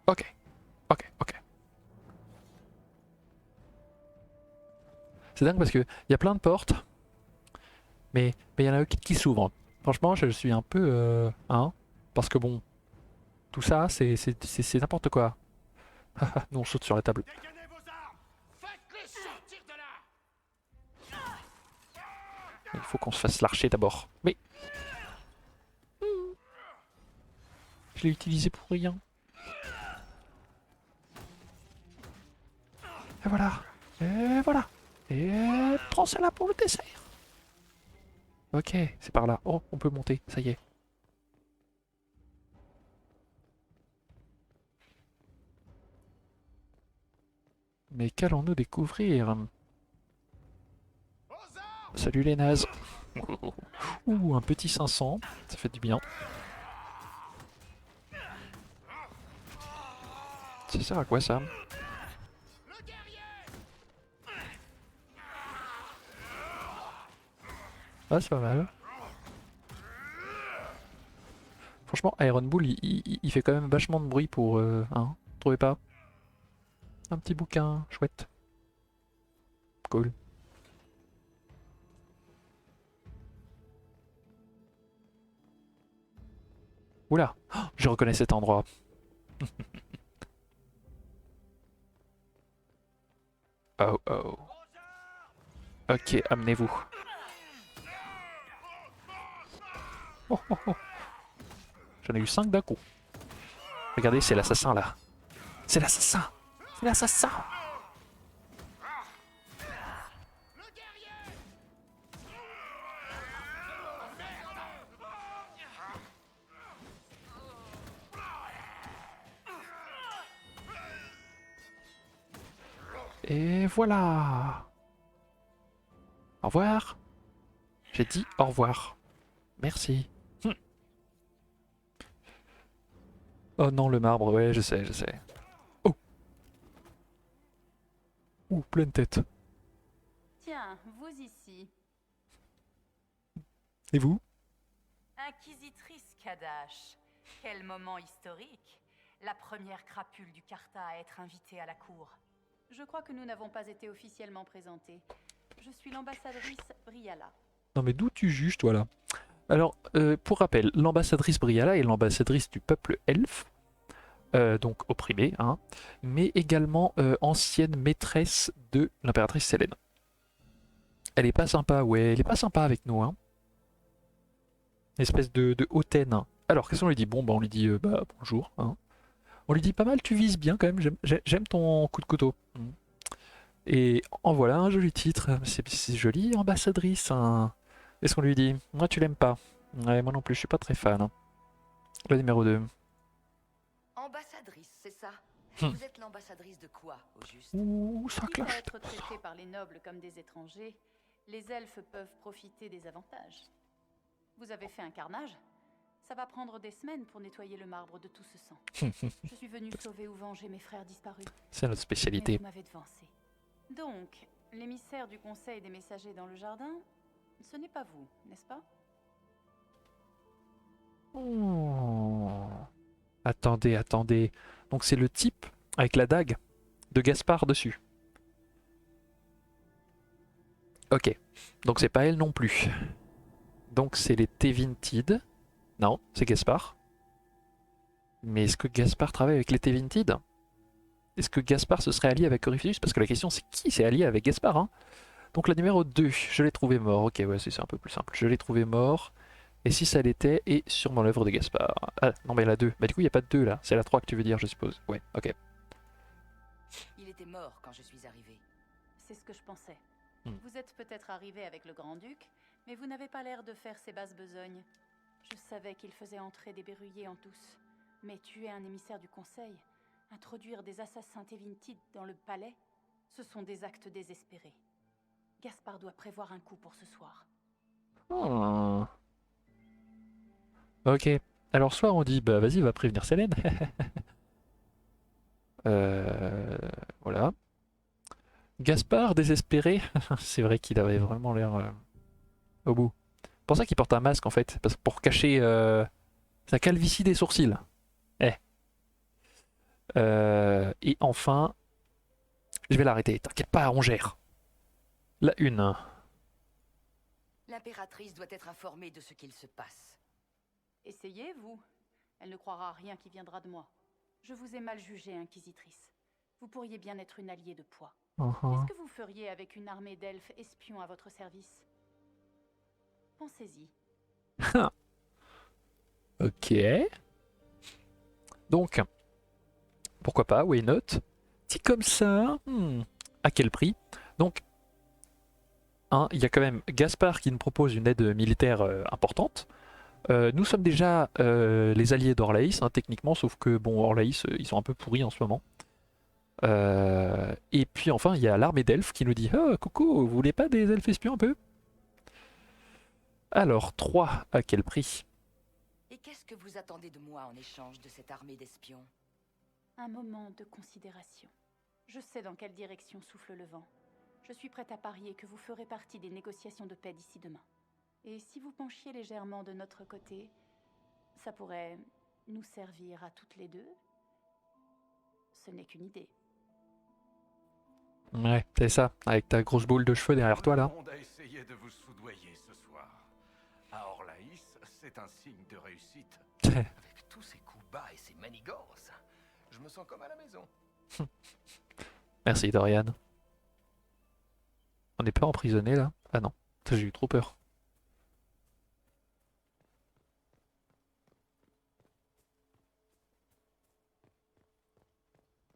Ok. Ok. Ok. C'est dingue parce que il y a plein de portes, mais il y en a aucune qui s'ouvrent. Franchement, je suis un peu... hein? Parce que bon, tout ça, c'est n'importe quoi. Nous, on saute sur la table. Dégainez vos armes! Faites-le sortir de là! Il faut qu'on se fasse l'archer d'abord. Mais... Je l'ai utilisé pour rien. Et voilà. Et voilà. Et prends celle-là pour le dessert. Ok, c'est par là. Oh, on peut monter, ça y est. Mais qu'allons-nous découvrir? Salut les nazes. Ouh, un petit 500, ça fait du bien. Ça sert à quoi ça? Ah, c'est pas mal. Franchement, Iron Bull, il fait quand même vachement de bruit pour... hein, trouvez pas? Un petit bouquin, chouette. Cool. Oula, oh, je reconnais cet endroit. Oh oh. Ok, amenez-vous. Oh, oh, oh. J'en ai eu 5 d'un coup. Regardez, c'est l'assassin là. C'est l'assassin. C'est l'assassin. Et voilà. Au revoir. J'ai dit au revoir. Merci. Oh non, le marbre, ouais, je sais, je sais. Oh. Ouh, pleine tête. Tiens, vous ici. Et vous? Inquisitrice Kadash. Quel moment historique. La première crapule du Carta à être invitée à la cour. Je crois que nous n'avons pas été officiellement présentés. Je suis l'ambassadrice Briala. Non mais d'où tu juges, toi, là? Alors, pour rappel, l'ambassadrice Briala est l'ambassadrice du peuple elfe, donc opprimé, hein, mais également ancienne maîtresse de l'impératrice Selene. Elle est pas sympa, ouais, elle est pas sympa avec nous, hein. Espèce de hautaine. Alors, qu'est-ce qu'on lui dit? Bon, bah on lui dit bah bonjour, hein. On lui dit pas mal, tu vises bien quand même, j'aime ton coup de couteau. Et en voilà un joli titre, c'est joli, ambassadrice, hein. Qu'est-ce qu'on lui dit? Moi tu l'aimes pas. Ouais, moi non plus, je suis pas très fan. Le numéro 2. Ambassadrice, c'est ça? Vous êtes l'ambassadrice de quoi, au juste? Ouh, ça Quitte à clash. être traités par les nobles comme des étrangers, les elfes peuvent profiter des avantages. Vous avez fait un carnage? Ça va prendre des semaines pour nettoyer le marbre de tout ce sang. Je suis venue sauver ou venger mes frères disparus. C'est notre Mais spécialité. vous m'avez devancé. Donc, l'émissaire du conseil des messagers dans le jardin, ce n'est pas vous, n'est-ce pas? Oh. Attendez, attendez. Donc c'est le type avec la dague de Gaspard dessus. Ok. Donc c'est pas elle non plus. Donc c'est les Tevintid. Non, c'est Gaspard. Mais est-ce que Gaspard travaille avec les Tevintid? Est-ce que Gaspard se serait allié avec Corypheus? Parce que la question c'est qui s'est allié avec Gaspard, hein? Donc la numéro 2, je l'ai trouvé mort. Ok, ouais, c'est un peu plus simple. Je l'ai trouvé mort. Et si ça l'était, et sûrement l'œuvre de Gaspard. Ah, non, mais la 2. Bah du coup, il n'y a pas de 2 là. C'est la 3 que tu veux dire, je suppose. Ouais, ok. Il était mort quand je suis arrivé. C'est ce que je pensais. Hmm. Vous êtes peut-être arrivé avec le Grand-Duc, mais vous n'avez pas l'air de faire ces basses besognes. Je savais qu'il faisait entrer des berruyers en tous. Mais tuer un émissaire du Conseil, introduire des assassins Tevintid dans le palais, ce sont des actes désespérés. Gaspard doit prévoir un coup pour ce soir. Oh. Ok. Alors soit on dit, bah vas-y, va prévenir Selene. Voilà. Gaspard, désespéré. C'est vrai qu'il avait vraiment l'air au bout. C'est pour ça qu'il porte un masque en fait. Parce pour cacher sa calvitie des sourcils. Eh. Et enfin, je vais l'arrêter. T'inquiète pas, on gère. La une. L'impératrice doit être informée de ce qu'il se passe. Essayez, vous. Elle ne croira à rien qui viendra de moi. Je vous ai mal jugé, Inquisitrice. Vous pourriez bien être une alliée de poids. Qu'est-ce que vous feriez avec une armée d'elfes espions à votre service? Pensez-y. Ok. Donc, pourquoi pas, why not? Dit comme ça, à quel prix? Donc, il y a quand même Gaspard qui nous propose une aide militaire importante. Nous sommes déjà les alliés d'Orlaïs, hein, techniquement, sauf que, bon, Orlaïs, ils sont un peu pourris en ce moment. Et puis enfin, il y a l'armée d'elfes qui nous dit « Oh, coucou, vous voulez pas des elfes espions un peu ?» Alors, 3, à quel prix? Et qu'est-ce que vous attendez de moi en échange de cette armée d'espions? Un moment de considération. Je sais dans quelle direction souffle le vent. Je suis prête à parier que vous ferez partie des négociations de paix d'ici demain. Et si vous penchiez légèrement de notre côté, ça pourrait nous servir à toutes les deux. Ce n'est qu'une idée. Ouais, c'est ça, avec ta grosse boule de cheveux derrière toi là. Tout le monde a essayé de vous soudoyer ce soir. À Orlaïs, c'est un signe de réussite. Avec tous ces coups bas et ces manigances, je me sens comme à la maison. Merci Dorian. On n'est pas emprisonné là? Ah non, j'ai eu trop peur.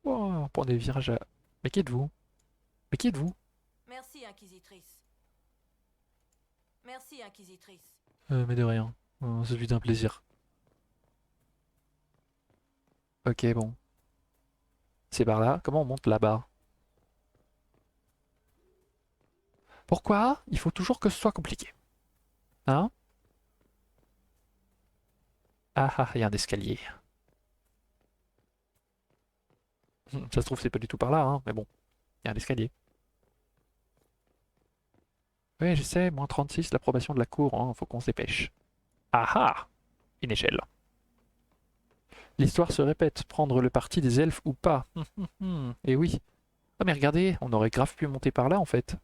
Oh, on prend des virages à... Mais qui êtes-vous? Mais qui êtes-vous? Merci, Inquisitrice. Merci, Inquisitrice. Mais de rien. Ça fut un plaisir. Ok, bon. C'est par là. Comment on monte là-bas? Pourquoi il faut toujours que ce soit compliqué? Hein? Ah ah, il y a un escalier. Ça se trouve, c'est pas du tout par là, hein, mais bon. Il y a un escalier. Oui, je sais, moins 36, l'approbation de la cour, hein, faut qu'on se dépêche. Ah ah! Une échelle. L'histoire se répète, prendre le parti des elfes ou pas. Et oui. Ah mais regardez, on aurait grave pu monter par là en fait.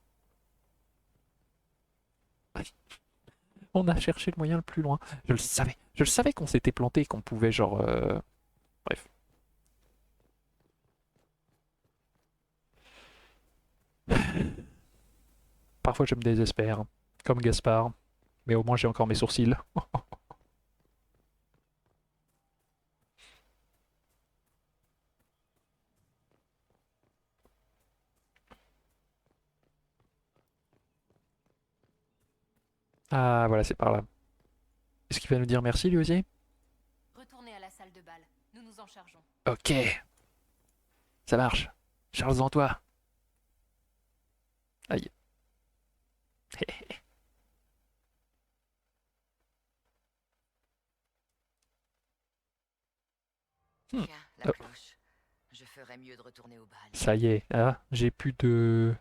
On a cherché le moyen le plus loin. Je le savais qu'on s'était planté, qu'on pouvait genre... Bref. Parfois je me désespère, comme Gaspard. Mais au moins j'ai encore mes sourcils. Ah voilà, c'est par là. Est-ce qu'il va nous dire merci lui aussi? Retournez à la salle de bal. Nous nous en chargeons. Ok. Ça marche. Charles en toi. Aïe. Tiens, la Oh. cloche. Je ferais mieux de retourner au bal. Ça y est, ah, j'ai plus de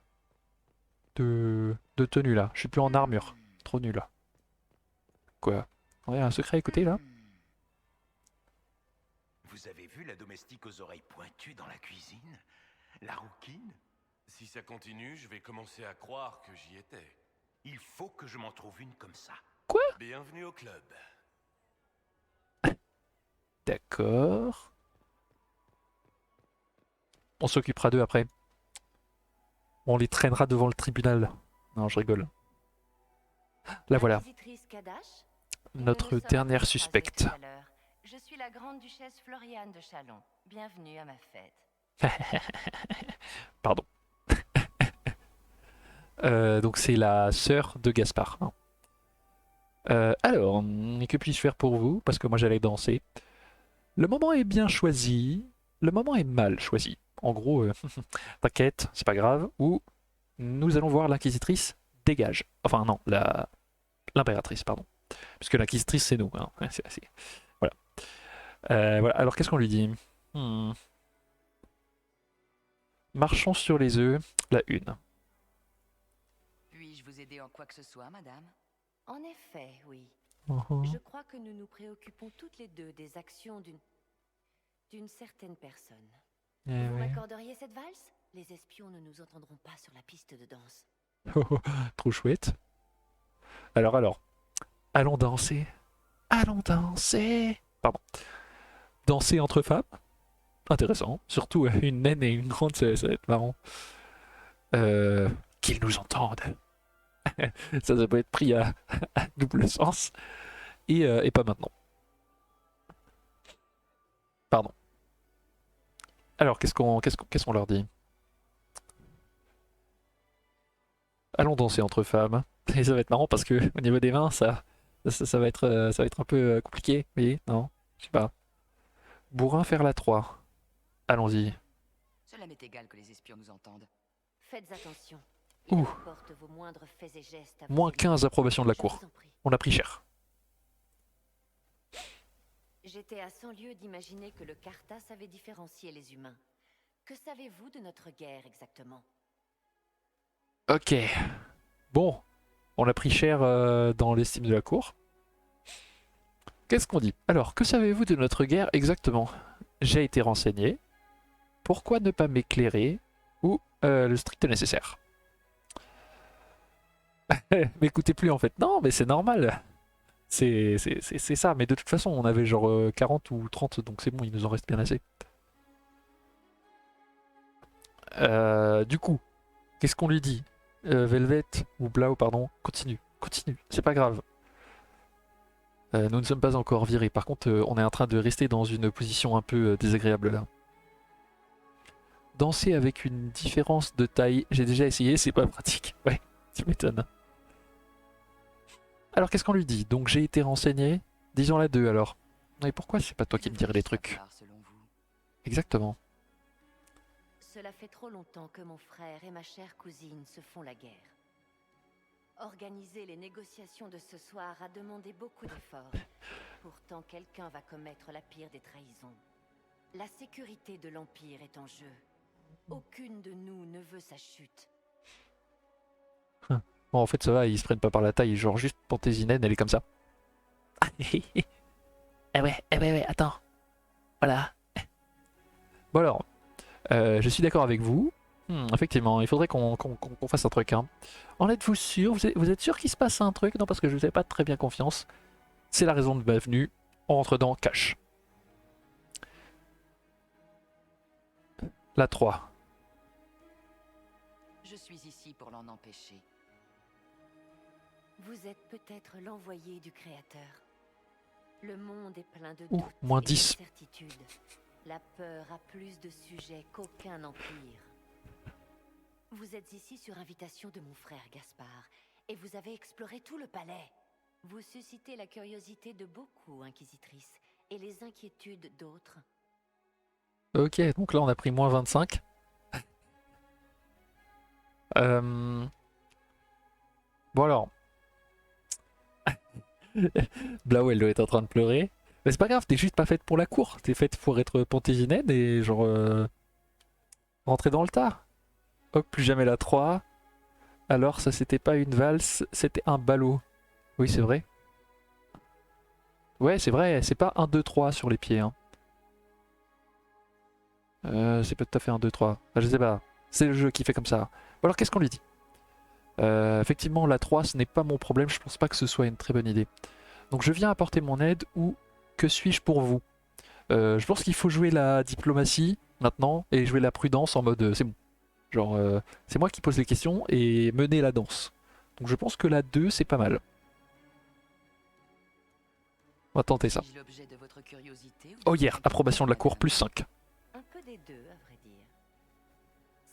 tenue là. Je suis plus en armure. Trop nul là. Quoi? On a un secret à écouter là? Vous avez vu la domestique aux oreilles pointues dans la cuisine? La rouquine? Si ça continue, je vais commencer à croire que j'y étais. Il faut que je m'en trouve une comme ça. Bienvenue au club. D'accord. On s'occupera d'eux après. On les traînera devant le tribunal. Non, je rigole. La voilà, Inquisitrice Kadash, nous notre nous sommes dernière recroisés suspecte. tout à l'heure. Je suis la grande duchesse Floriane de Chalon. Bienvenue à ma fête. Pardon. Donc c'est la sœur de Gaspard. Hein. Alors, que puis-je faire pour vous? Parce que moi j'allais danser. Le moment est bien choisi. Le moment est mal choisi. En gros, t'inquiète, c'est pas grave. Ou nous allons voir l'inquisitrice dégage. Enfin non, l'impératrice, pardon. Puisque l'inquisitrice c'est nous. Hein. Voilà. Voilà. Alors qu'est-ce qu'on lui dit? Marchons sur les œufs, la une. Puis-je vous aider en quoi que ce soit, madame? En effet, oui. Mhm. Je crois que nous nous préoccupons toutes les deux des actions d'une certaine personne. Eh Vous ouais. m'accorderiez cette valse? Les espions ne nous entendront pas sur la piste de danse. Trop chouette. Alors, allons danser. Allons danser. Pardon. Danser entre femmes. Intéressant. Surtout une naine et une grande, ça va être marrant. Qu'ils nous entendent. Ça peut être pris à double sens. Et pas maintenant. Pardon. Alors, qu'est-ce qu'on leur dit? Allons danser entre femmes. Et ça va être marrant parce que au niveau des mains, ça va être un peu compliqué. Vous voyez? Non? Je sais pas. Bourrin faire la 3. Allons-y. Cela m'est égal que les espions nous entendent. Faites attention. Il Ouh. importe vos moindres faits et gestes à vos Moins ennemis. 15 approbation de la Je cour. vous en prie. On a pris cher. J'étais à 100 lieues d'imaginer que le Carta savait différencier les humains. Que savez-vous de notre guerre exactement? Ok. Bon. On a pris cher dans l'estime de la cour. Qu'est-ce qu'on dit? Alors, que savez-vous de notre guerre exactement? J'ai été renseigné. Pourquoi ne pas m'éclairer? Ou le strict nécessaire? M'écoutez plus en fait. Non, mais c'est normal. C'est ça, mais de toute façon, on avait genre 40 ou 30, donc c'est bon, il nous en reste bien assez. Du coup, qu'est-ce qu'on lui dit? Velvet, ou Blau, pardon, continue, continue, c'est pas grave. Nous ne sommes pas encore virés, par contre, on est en train de rester dans une position un peu désagréable là. Danser avec une différence de taille, j'ai déjà essayé, c'est pas pratique. Ouais, tu m'étonnes. Alors qu'est-ce qu'on lui dit? Donc j'ai été renseigné, disons la 2 alors. Et pourquoi c'est pas toi qui me dirais les trucs? Selon vous. Exactement. Cela fait trop longtemps que mon frère et ma chère cousine se font la guerre. Organiser les négociations de ce soir a demandé beaucoup d'efforts. Pourtant, quelqu'un va commettre la pire des trahisons. La sécurité de l'Empire est en jeu. Aucune de nous ne veut sa chute. Bon, en fait ça va, ils se prennent pas par la taille, genre juste Panthésinène, elle est comme ça. Ouais, attends. Voilà. Bon alors, je suis d'accord avec vous. Effectivement, il faudrait qu'on fasse un truc. Hein. En êtes-vous sûr? Vous êtes sûr qu'il se passe un truc? Non, parce que je vous ai pas très bien confiance. C'est la raison de ma venue. On rentre dans cash. La 3. Je suis ici pour l'en empêcher. Vous êtes peut-être l'envoyé du Créateur. Le monde est plein de Ouh, doutes moins et 10. d'incertitudes. La peur a plus de sujets qu'aucun empire. Vous êtes ici sur invitation de mon frère Gaspard, et vous avez exploré tout le palais. Vous suscitez la curiosité de beaucoup, Inquisitrice, et les inquiétudes d'autres. Ok, donc là on a pris moins 25. Bon alors. Blau, elle doit être en train de pleurer. Mais c'est pas grave, t'es juste pas faite pour la cour. T'es faite pour être Panthésinène et genre rentrer dans le tas. Hop, plus jamais la 3. Alors ça c'était pas une valse, c'était un ballot. Oui c'est vrai. Ouais c'est vrai, c'est pas 1, 2, 3 sur les pieds. Hein. C'est pas tout à fait 1, 2, 3. Enfin, je sais pas. C'est le jeu qui fait comme ça. Bon, alors qu'est-ce qu'on lui dit? Effectivement la 3 ce n'est pas mon problème, je pense pas que ce soit une très bonne idée. Donc je viens apporter mon aide ou que suis-je pour vous? Je pense qu'il faut jouer la diplomatie maintenant et jouer la prudence en mode c'est bon. Genre c'est moi qui pose les questions et mener la danse. Donc je pense que la 2 c'est pas mal. On va tenter ça. Suis-je l'objet de votre curiosité ou Oh de hier, votre approbation de la cour plus 5. Un peu des deux, à vrai dire.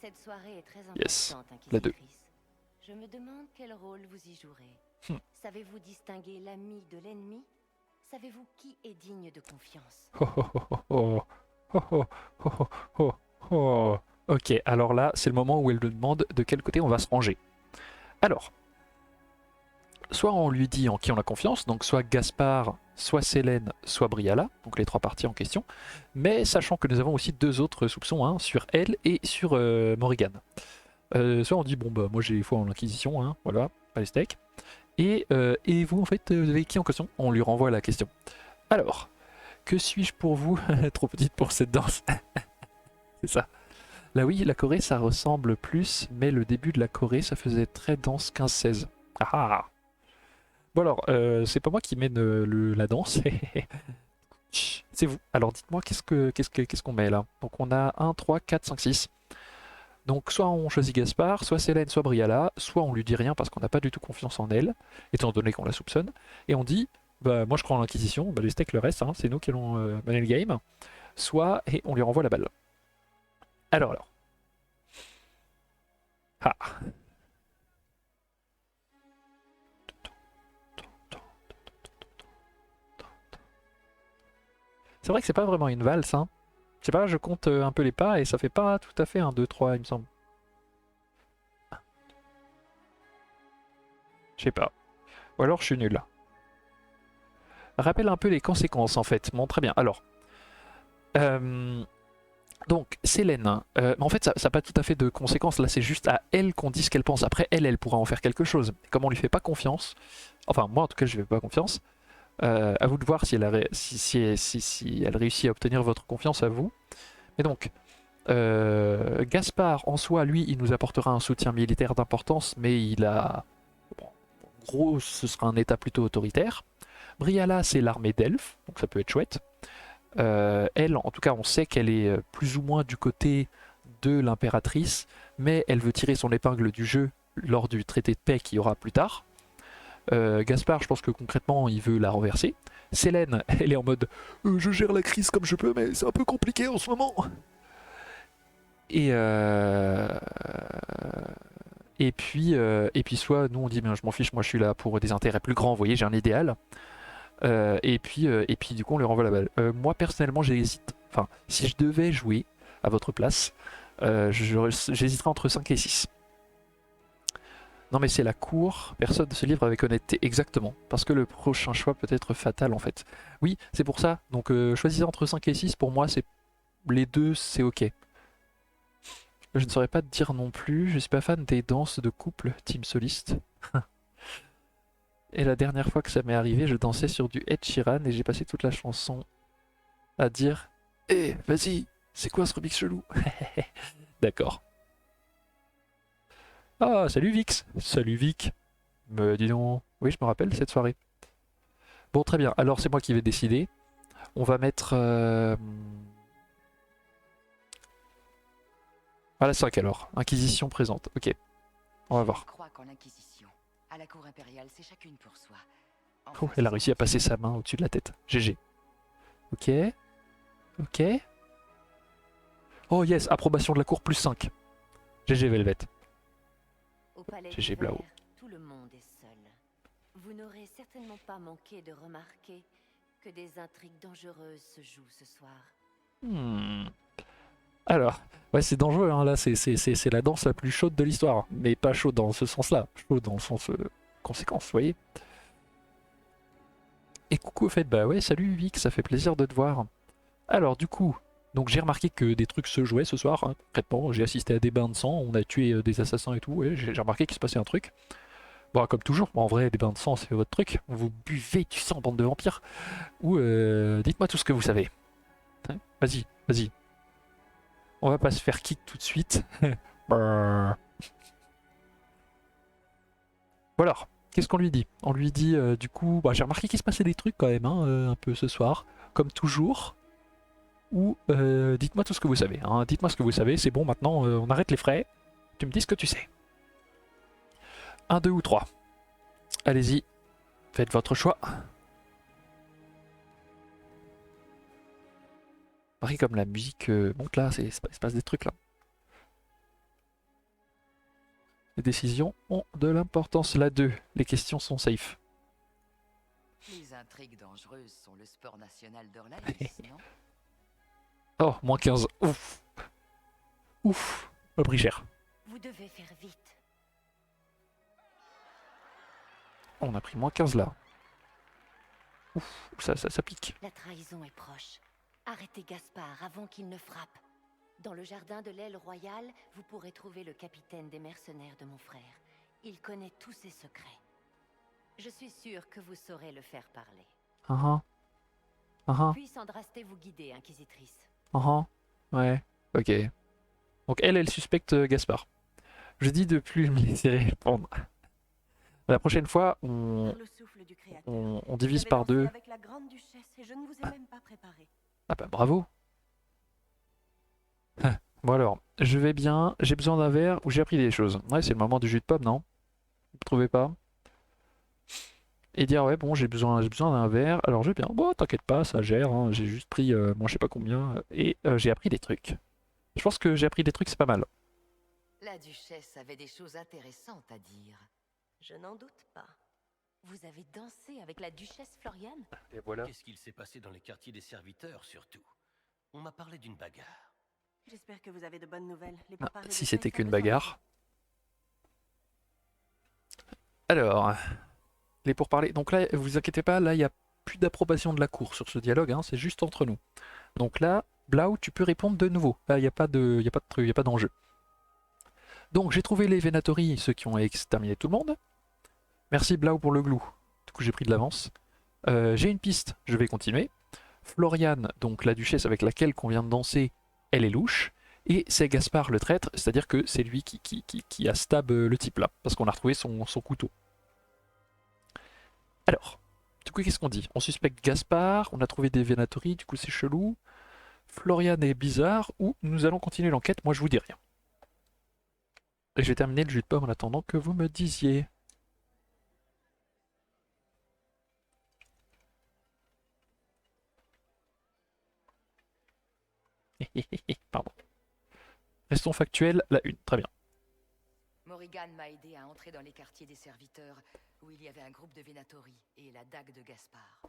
Cette soirée est très Yes, importante, la 2. Inquisitrice. Je me demande quel rôle vous y jouerez. Savez-vous distinguer l'ami de l'ennemi? Savez-vous qui est digne de confiance? Oh, oh, oh, oh, oh, oh, oh, oh, oh. Ok, alors là, c'est le moment où elle nous demande de quel côté on va se ranger. Alors, soit on lui dit en qui on a confiance, donc soit Gaspard, soit Célène, soit Briala, donc les 3 parties en question, mais sachant que nous avons aussi 2 autres soupçons, hein, sur elle et sur Morrigan. Soit on dit, bon bah moi j'ai foi en l'Inquisition, hein, voilà, pas les steaks. Et vous en fait, vous avez qui en question? On lui renvoie la question. Alors, que suis-je pour vous? Trop petite pour cette danse. C'est ça. Là oui, la Corée ça ressemble plus, mais le début de la Corée ça faisait très danse 15-16. Ah ah. Bon alors, c'est pas moi qui mène la danse. C'est vous. Alors dites-moi qu'est-ce qu'on met là? Donc on a 1, 3, 4, 5, 6. Donc soit on choisit Gaspard, soit Célène, soit Briala, soit on lui dit rien parce qu'on n'a pas du tout confiance en elle, étant donné qu'on la soupçonne, et on dit, bah moi je crois en l'Inquisition, bah les steaks le reste, hein, c'est nous qui allons mener le game, soit, et on lui renvoie la balle. Alors. Ah. C'est vrai que c'est pas vraiment une valse, hein. Je sais pas, je compte un peu les pas et ça fait pas tout à fait un 2, 3, il me semble. Je sais pas. Ou alors je suis nul. Rappelle un peu les conséquences en fait. Bon, très bien. Alors. Donc, Célène. En fait, ça n'a pas tout à fait de conséquences. Là, c'est juste à elle qu'on dit ce qu'elle pense. Après, elle pourra en faire quelque chose. Comme on lui fait pas confiance. Enfin, moi en tout cas, je lui fais pas confiance. À vous de voir si elle, si elle réussit à obtenir votre confiance à vous. Mais donc, Gaspard, en soi, lui, il nous apportera un soutien militaire d'importance, mais il a... Bon, en gros, ce sera un état plutôt autoritaire. Briala, c'est l'armée d'elfes, donc ça peut être chouette. Elle, en tout cas, on sait qu'elle est plus ou moins du côté de l'impératrice, mais elle veut tirer son épingle du jeu lors du traité de paix qu'il y aura plus tard. Gaspard, je pense que concrètement, il veut la renverser. Célène, elle est en mode je gère la crise comme je peux, mais c'est un peu compliqué en ce moment. Et puis soit nous on dit je m'en fiche, moi je suis là pour des intérêts plus grands, vous voyez, j'ai un idéal. Et puis du coup on lui renvoie la balle. Moi personnellement j'hésite, enfin si je devais jouer à votre place, j'hésiterais entre 5 et 6. Non mais c'est la cour, personne ne se livre avec honnêteté, exactement, parce que le prochain choix peut être fatal en fait. Oui, c'est pour ça, donc choisissez entre 5 et 6, pour moi c'est les deux c'est ok. Je ne saurais pas te dire non plus, je suis pas fan des danses de couple team soliste. Et la dernière fois que ça m'est arrivé, je dansais sur du Ed Sheeran et j'ai passé toute la chanson à dire hé, vas-y, c'est quoi ce remix chelou? D'accord. Ah, salut Vix. Salut Vic. Dis donc. Oui, je me rappelle cette soirée. Bon, très bien. Alors, c'est moi qui vais décider. On va mettre... à la 5 alors. Inquisition présente. Ok. On va voir. Je crois qu'en Inquisition, à la cour impériale, c'est chacune pour soi. Oh, elle a réussi à passer sa main au-dessus de la tête. GG. Ok. Ok. Oh yes, approbation de la cour plus 5. GG Velvet. Au palais GG d'hiver, Blau. tout le monde est seul. Vous n'aurez certainement pas manqué de remarquer que des intrigues dangereuses se jouent ce soir. Alors, ouais, c'est dangereux, hein, là, c'est la danse la plus chaude de l'histoire. Mais pas chaude dans ce sens-là, chaude dans le sens conséquence, vous voyez. Et coucou au fait, bah ouais, salut Vic, ça fait plaisir de te voir. Alors, du coup, donc j'ai remarqué que des trucs se jouaient ce soir, hein, concrètement, j'ai assisté à des bains de sang, on a tué des assassins et tout, ouais, j'ai remarqué qu'il se passait un truc. Bon, comme toujours, en vrai, les bains de sang, c'est votre truc, vous buvez du sang, bande de vampires. Ou, dites-moi tout ce que vous savez. Hein, vas-y, vas-y. On va pas se faire kick tout de suite. Voilà. Qu'est-ce qu'on lui dit? On lui dit, du coup, bah, j'ai remarqué qu'il se passait des trucs quand même, hein, un peu ce soir, comme toujours. Ou, dites-moi tout ce que vous savez. Hein. Dites-moi ce que vous savez, c'est bon, maintenant, on arrête les frais. Tu me dis ce que tu sais. 1, 2 ou 3. Allez-y, faites votre choix. Pareil comme la musique monte là, il se passe des trucs là. Les décisions ont de l'importance. La 2, les questions sont safe. Les intrigues dangereuses sont le sport national d'Orlalis, non? Oh, moins 15. Ouf. Ouf. On a pris cher. Vous devez faire vite. On a pris moins 15 là. Ouf, ça pique. La trahison est proche. Arrêtez Gaspard avant qu'il ne frappe. Dans le jardin de l'aile royale, vous pourrez trouver le capitaine des mercenaires de mon frère. Il connaît tous ses secrets. Je suis sûre que vous saurez le faire parler. Puis Sandraste vous guider, Inquisitrice. Ouais, ok. Donc elle suspecte Gaspard. Je dis de plus me laisser répondre. La prochaine fois, on divise par 2. Avec la grande duchesse et je ne vous ai même pas préparé. Ah bah bravo. Bon alors, je vais bien, j'ai besoin d'un verre ou j'ai appris des choses. Ouais, c'est le moment du jus de pomme, non? Vous trouvez pas? Et dire ouais bon j'ai besoin d'un verre, alors je vais bien. Bon t'inquiète pas, ça gère, hein. J'ai juste pris moi je sais pas combien et j'ai appris des trucs. Je pense que j'ai appris des trucs, c'est pas mal. La duchesse avait des choses intéressantes à dire. Je n'en doute pas. Vous avez dansé avec la duchesse Floriane? Et voilà. Qu'est-ce qu'il s'est passé dans les quartiers des serviteurs, surtout? On m'a parlé d'une bagarre. J'espère que vous avez de bonnes nouvelles. Si c'était qu'une bagarre. Alors, les pourparlers. Donc là, vous inquiétez pas, là il n'y a plus d'approbation de la cour sur ce dialogue, hein, c'est juste entre nous. Donc là, Blau, tu peux répondre de nouveau. Là, il n'y a pas d'enjeu. Donc j'ai trouvé les Venatori, ceux qui ont exterminé tout le monde. Merci Blau pour le glue. Du coup j'ai pris de l'avance. J'ai une piste, je vais continuer. Floriane, donc la duchesse avec laquelle on vient de danser, elle est louche. Et c'est Gaspard le traître, c'est-à-dire que c'est lui qui a stab le type là, parce qu'on a retrouvé son couteau. Alors, Du coup, qu'est-ce qu'on dit? On suspecte Gaspard, on a trouvé des Venatori, du coup c'est chelou. Florian est bizarre, ou nous allons continuer l'enquête, moi je vous dis rien. Et je vais terminer le jus de pomme en attendant que vous me disiez. Pardon. Restons factuels, la une, très bien. Morrigan m'a aidé à entrer dans les quartiers des serviteurs, où il y avait un groupe de Venatori et la dague de Gaspard.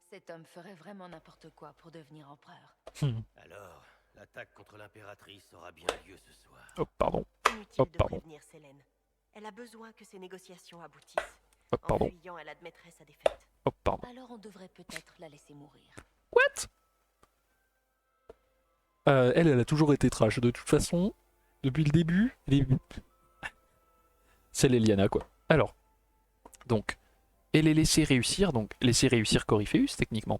Cet homme ferait vraiment n'importe quoi pour devenir empereur. Alors, l'attaque contre l'impératrice aura bien lieu ce soir. Oh, pardon. Inutile Oh, de pardon. prévenir Selene. Elle a besoin que ces négociations aboutissent. Oh, En pardon. fuyant, elle admettrait sa défaite. Oh, pardon. Alors on devrait peut-être la laisser mourir. What? Elle a toujours été trash. De toute façon, depuis le début, c'est l'Eliana, quoi. Alors, donc, elle est laissée réussir, donc laisser réussir Corypheus, techniquement.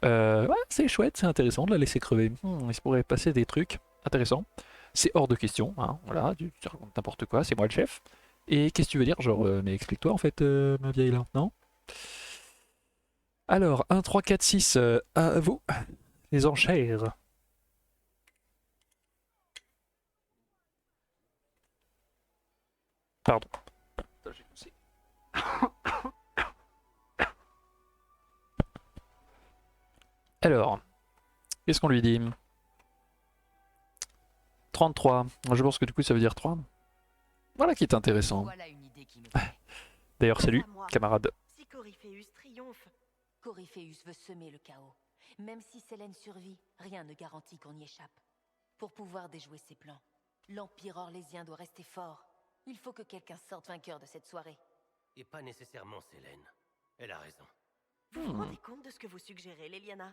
Ouais, c'est chouette, c'est intéressant de la laisser crever. Il se pourrait passer des trucs intéressants. C'est hors de question, hein, voilà, tu racontes n'importe quoi, c'est moi le chef. Et qu'est-ce que tu veux dire? Genre, mais explique-toi en fait, ma vieille là, non? Alors, 1, 3, 4, 6, à vous, les enchères. Pardon. Putain, j'ai toussé. Alors, qu'est-ce qu'on lui dit? 33. Je pense que du coup ça veut dire 3. Voilà qui est intéressant. Voilà une idée qui me plaît. D'ailleurs, salut, À moi. camarade. Si Corypheus triomphe, Corypheus veut semer le chaos. Même si Selene survit, rien ne garantit qu'on y échappe. Pour pouvoir déjouer ses plans, l'Empire orlésien doit rester fort. Il faut que quelqu'un sorte vainqueur de cette soirée. Et pas nécessairement Selene. Elle a raison. vous vous rendez compte de ce que vous suggérez, Leliana?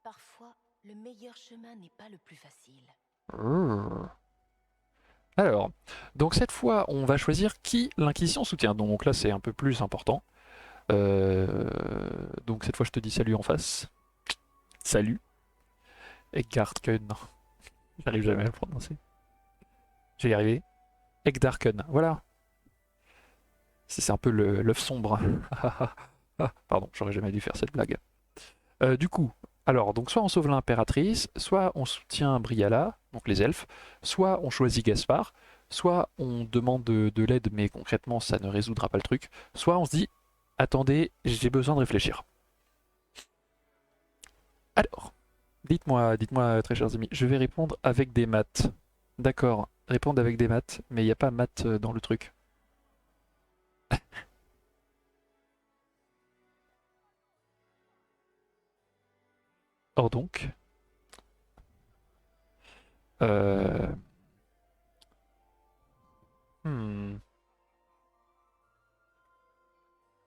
Parfois, le meilleur chemin n'est pas le plus facile. Alors, donc cette fois, on va choisir qui l'Inquisition soutient. Donc là, c'est un peu plus important. Donc cette fois, je te dis salut en face. Salut. Egdarken. J'arrive jamais à le prononcer. Je vais y arriver. Egdarken, voilà. C'est un peu l'œuf sombre. Pardon, j'aurais jamais dû faire cette blague. Du coup, alors, donc soit on sauve l'impératrice, soit on soutient Briala, donc les elfes, soit on choisit Gaspard, soit on demande de l'aide, mais concrètement ça ne résoudra pas le truc, soit on se dit, attendez, j'ai besoin de réfléchir. Alors, dites-moi, très chers amis, je vais répondre avec des maths. D'accord, répondre avec des maths, mais il n'y a pas maths dans le truc. Or donc,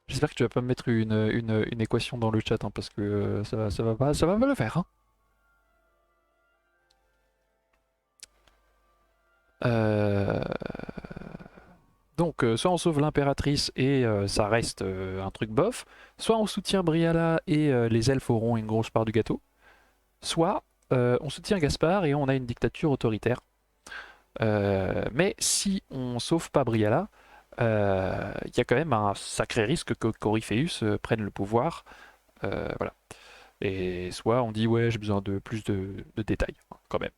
j'espère que tu vas pas me mettre une équation dans le chat, hein, parce que ça va pas le faire. Hein. Donc, soit on sauve l'impératrice et ça reste un truc bof, soit on soutient Briala et les elfes auront une grosse part du gâteau, soit on soutient Gaspard et on a une dictature autoritaire. Mais si on sauve pas Briala, il y a quand même un sacré risque que Corypheus prenne le pouvoir. Voilà. Et soit on dit ouais, j'ai besoin de plus de détails, hein, quand même.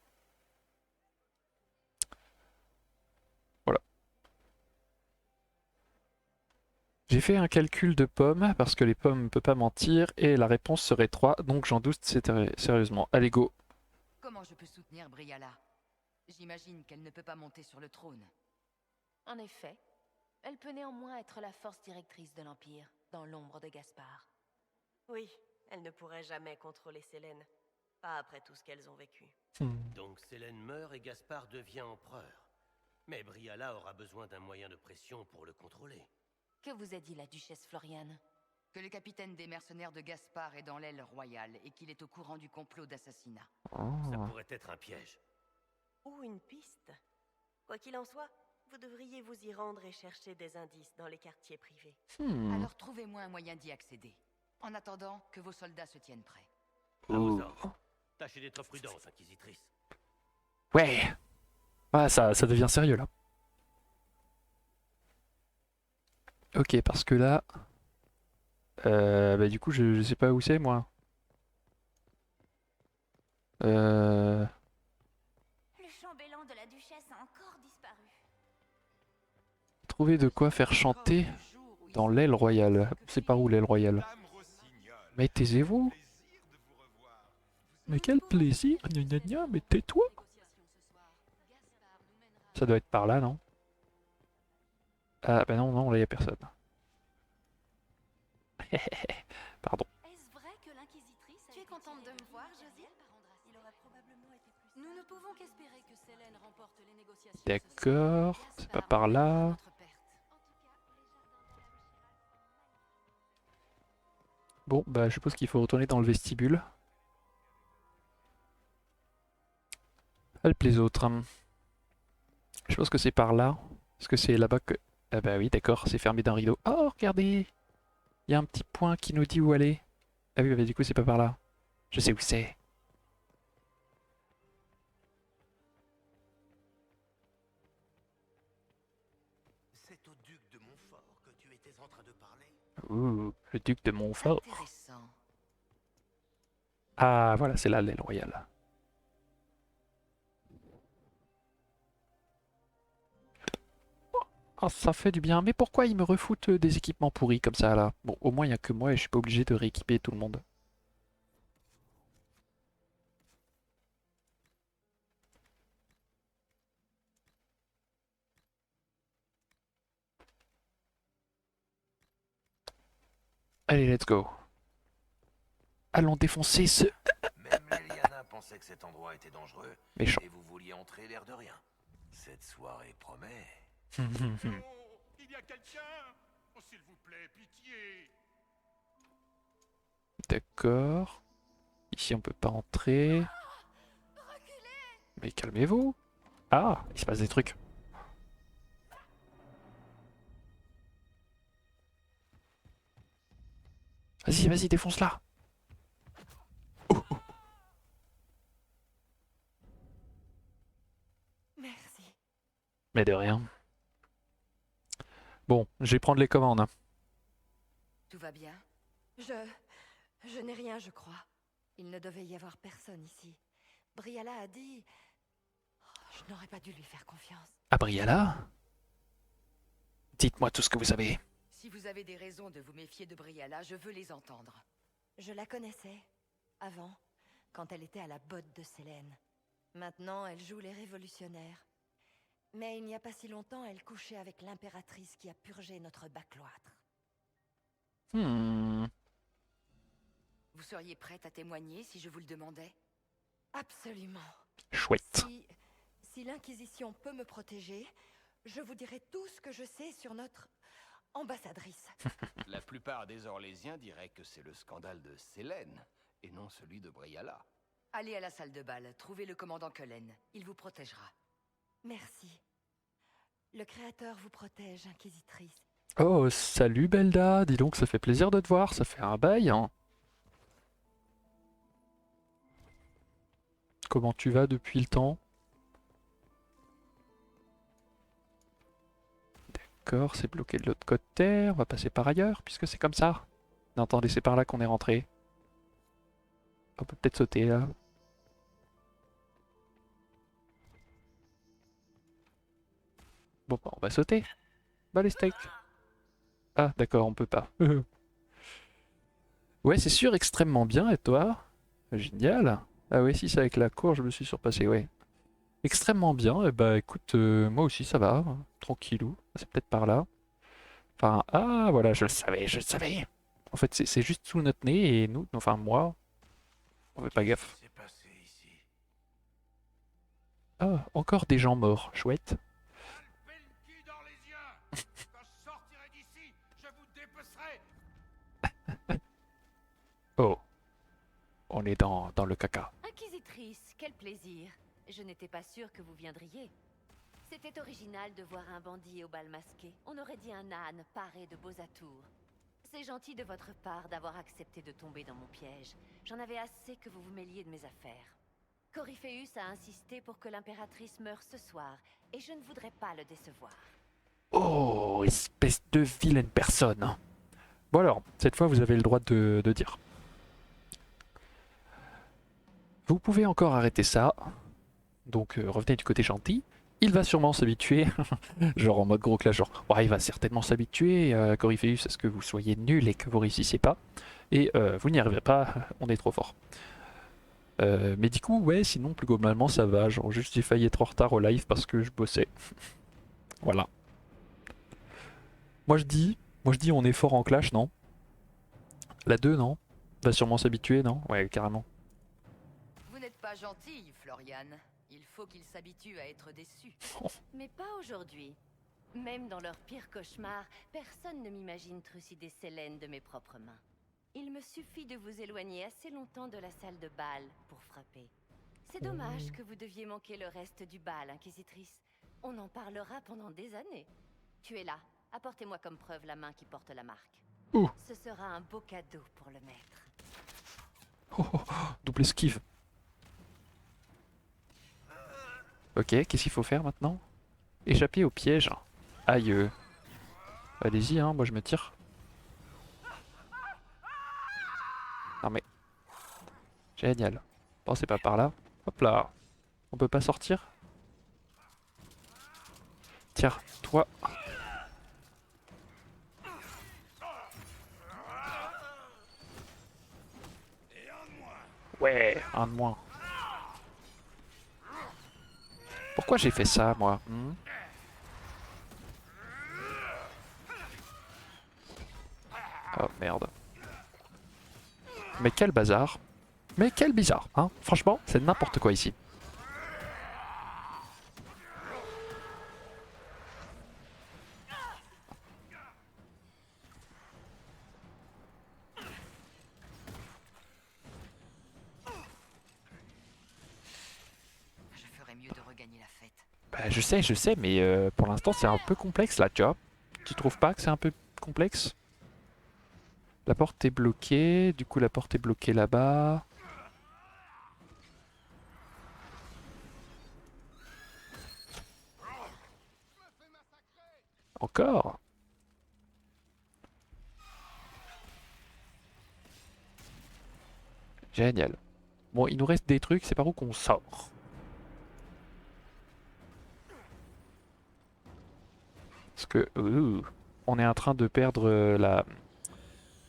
Voilà. J'ai fait un calcul de pommes parce que les pommes ne peuvent pas mentir et la réponse serait 3, donc j'en doute sérieusement. Allez, go. Comment je peux soutenir Briala? J'imagine qu'elle ne peut pas monter sur le trône. En effet, elle peut néanmoins être la force directrice de l'Empire, dans l'ombre de Gaspard. Oui, elle ne pourrait jamais contrôler Selene. Pas après tout ce qu'elles ont vécu. Donc Selene meurt et Gaspard devient empereur. Mais Briala aura besoin d'un moyen de pression pour le contrôler. Que vous a dit la duchesse Floriane? Que le capitaine des mercenaires de Gaspard est dans l'aile royale et qu'il est au courant du complot d'assassinat. Ça pourrait être un piège. Ou une piste. Quoi qu'il en soit, vous devriez vous y rendre et chercher des indices dans les quartiers privés. Alors trouvez-moi un moyen d'y accéder. En attendant, que vos soldats se tiennent prêts. À vos ordres. Tâchez d'être prudente, inquisitrice. Ouais. Ah, ça devient sérieux là. Ok, parce que là... Bah du coup, je sais pas où c'est, moi. Euh... Le chambellan de la duchesse a encore disparu. Trouver de quoi faire chanter dans l'aile royale. C'est par où l'aile royale? Mais taisez-vous. Mais quel plaisir, gna gna gna, mais tais-toi. Ça doit être par là, non? Ah bah non, non, là y a personne. Pardon. Est-ce vrai que l'inquisitrice a... Tu es contente de me voir, Josie? Il aurait probablement été plus... Nous ne pouvons qu'espérer que Selene remporte les négociations. D'accord, c'est pas par là. Bon, bah je suppose qu'il faut retourner dans le vestibule. Help les autres. Je pense que c'est par là. Est-ce que c'est là-bas que... Ah bah oui, d'accord, c'est fermé d'un rideau. Oh, regardez! Il y a un petit point qui nous dit où aller. Ah oui, bah du coup c'est pas par là. Je sais où c'est. C'est au duc de Montfort que tu étais en train de parler? Ouh, le duc de Montfort. Intéressant. Ah, voilà, c'est là l'aile royale. Ah, ça fait du bien. Mais pourquoi ils me refoutent des équipements pourris comme ça là? Bon, au moins il n'y a que moi et je suis pas obligé de rééquiper tout le monde. Allez, let's go. Allons défoncer ce Même les Liana pensaient que cet endroit était dangereux. méchant. Et vous vouliez entrer l'air de rien. Cette soirée promet. Oh, il y a quelqu'un? Oh, s'il vous plaît, pitié. D'accord. Ici on peut pas entrer. Mais calmez-vous. Ah, il se passe des trucs. Vas-y, vas-y, défonce-la. Merci. Mais de rien. Bon, je vais prendre les commandes, hein. Tout va bien? Je n'ai rien, je crois. Il ne devait y avoir personne ici. Briala a dit... Je n'aurais pas dû lui faire confiance. Abriala? Dites-moi tout ce que vous savez. Si vous avez des raisons de vous méfier de Briala, je veux les entendre. Je la connaissais, avant, quand elle était à la botte de Selene. Maintenant, elle joue les révolutionnaires. Mais il n'y a pas si longtemps, elle couchait avec l'impératrice qui a purgé notre bas cloître. Hmm. Vous seriez prête à témoigner si je vous le demandais? Absolument. Chouette. Si l'Inquisition peut me protéger, je vous dirai tout ce que je sais sur notre ambassadrice. La plupart des Orlésiens diraient que c'est le scandale de Selene, et non celui de Briala. Allez à la salle de bal, trouvez le commandant Cullen. Il vous protégera. Merci. Le Créateur vous protège, Inquisitrice. Oh, salut Belda. Dis donc, ça fait plaisir de te voir. Ça fait un bail, hein. Comment tu vas depuis le temps? D'accord, c'est bloqué de l'autre côté. On va passer par ailleurs, puisque c'est comme ça. Non, attendez, c'est par là qu'on est rentré. On peut peut-être sauter là. Bon, bah, on va sauter. Bah les steaks. Ah, d'accord, on peut pas. Ouais, c'est sûr, extrêmement bien. Et toi? Génial. Ah ouais, si c'est avec la cour, je me suis surpassé, ouais. Extrêmement bien. Et bah écoute, moi aussi ça va. Tranquillou. C'est peut-être par là. Enfin, ah voilà, je le savais, je le savais. En fait, c'est juste sous notre nez et nous, enfin moi, on fait pas gaffe. C'est passé ici. Ah, encore des gens morts, chouette. Belki d'Orlésien. Quand je sortirai d'ici, je vous dépecerai. Oh, on est dans le caca. Inquisitrice, quel plaisir. Je n'étais pas sûre que vous viendriez. C'était original de voir un bandit au bal masqué. On aurait dit un âne paré de beaux atours. C'est gentil de votre part d'avoir accepté de tomber dans mon piège. J'en avais assez que vous vous mêliez de mes affaires. Coryphéus a insisté pour que l'impératrice meure ce soir, et je ne voudrais pas le décevoir. Oh, espèce de vilaine personne. Bon alors, cette fois vous avez le droit de dire. Vous pouvez encore arrêter ça. Donc revenez du côté gentil. Il va sûrement s'habituer, genre en mode gros clash, genre ouais, il va certainement s'habituer, Corypheus, à ce que vous soyez nul et que vous réussissiez pas. Et vous n'y arriverez pas, on est trop fort. Mais du coup, ouais, sinon plus globalement ça va, genre juste j'ai failli être en retard au live parce que je bossais. Voilà. Moi je dis on est fort en clash, non? La 2, non? Va sûrement s'habituer, non? Ouais, carrément. Vous n'êtes pas gentil, Florian. Il faut qu'il s'habitue à être déçu. Mais pas aujourd'hui. Même dans leur pire cauchemar, personne ne m'imagine trucider Célène de mes propres mains. Il me suffit de vous éloigner assez longtemps de la salle de bal pour frapper. C'est dommage que vous deviez manquer le reste du bal, Inquisitrice. On en parlera pendant des années. Tu es là. Apportez-moi comme preuve la main qui porte la marque. Ouh. Ce sera un beau cadeau pour le maître. Oh, oh, oh, double esquive. Ok, qu'est-ce qu'il faut faire maintenant? Échapper au piège. Aïe. Allez-y, hein, moi je me tire. Non mais... Génial. Bon, c'est pas par là. Hop là. On peut pas sortir? Tiens, toi. Ouais, un de moins. Pourquoi j'ai fait ça, moi? Oh, merde. Mais quel bazar. Mais quel bizarre, hein. Franchement, c'est n'importe quoi ici. Je ferais mieux de regagner la fête. Bah, je sais, mais pour l'instant c'est un peu complexe là, tu vois. Tu trouves pas que c'est un peu complexe? La porte est bloquée, du coup la porte est bloquée là-bas. Encore? Génial. Bon, il nous reste des trucs, c'est par où qu'on sort? Parce que on est en train de perdre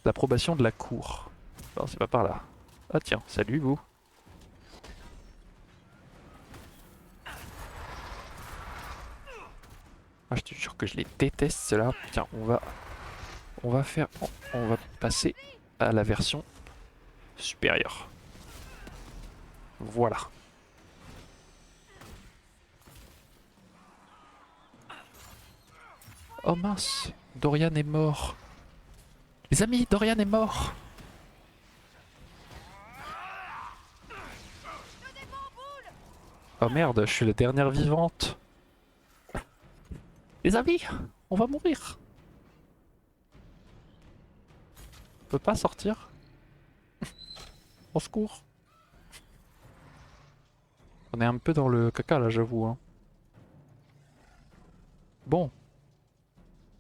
l'approbation de la cour. Non, c'est pas par là. Ah tiens, salut vous. Ah, je te jure que je les déteste ceux-là. Tiens, on va passer à la version supérieure. Voilà. Oh mince, Dorian est mort. Les amis, Dorian est mort. Oh merde, je suis la dernière vivante. Les amis, on va mourir. On peut pas sortir. Au secours. On est un peu dans le caca là, j'avoue. Hein. Bon.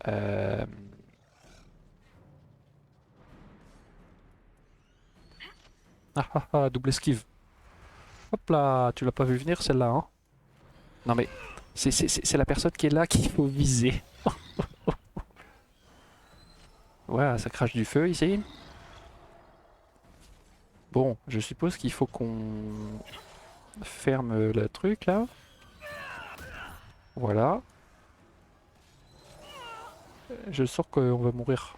Ah ah ah, double esquive. Hop là, tu l'as pas vu venir celle-là, hein? Non mais, c'est la personne qui est là qu'il faut viser. Ouais, ça crache du feu ici. Bon, je suppose qu'il faut qu'on ferme le truc là. Voilà. Je sens qu'on va mourir.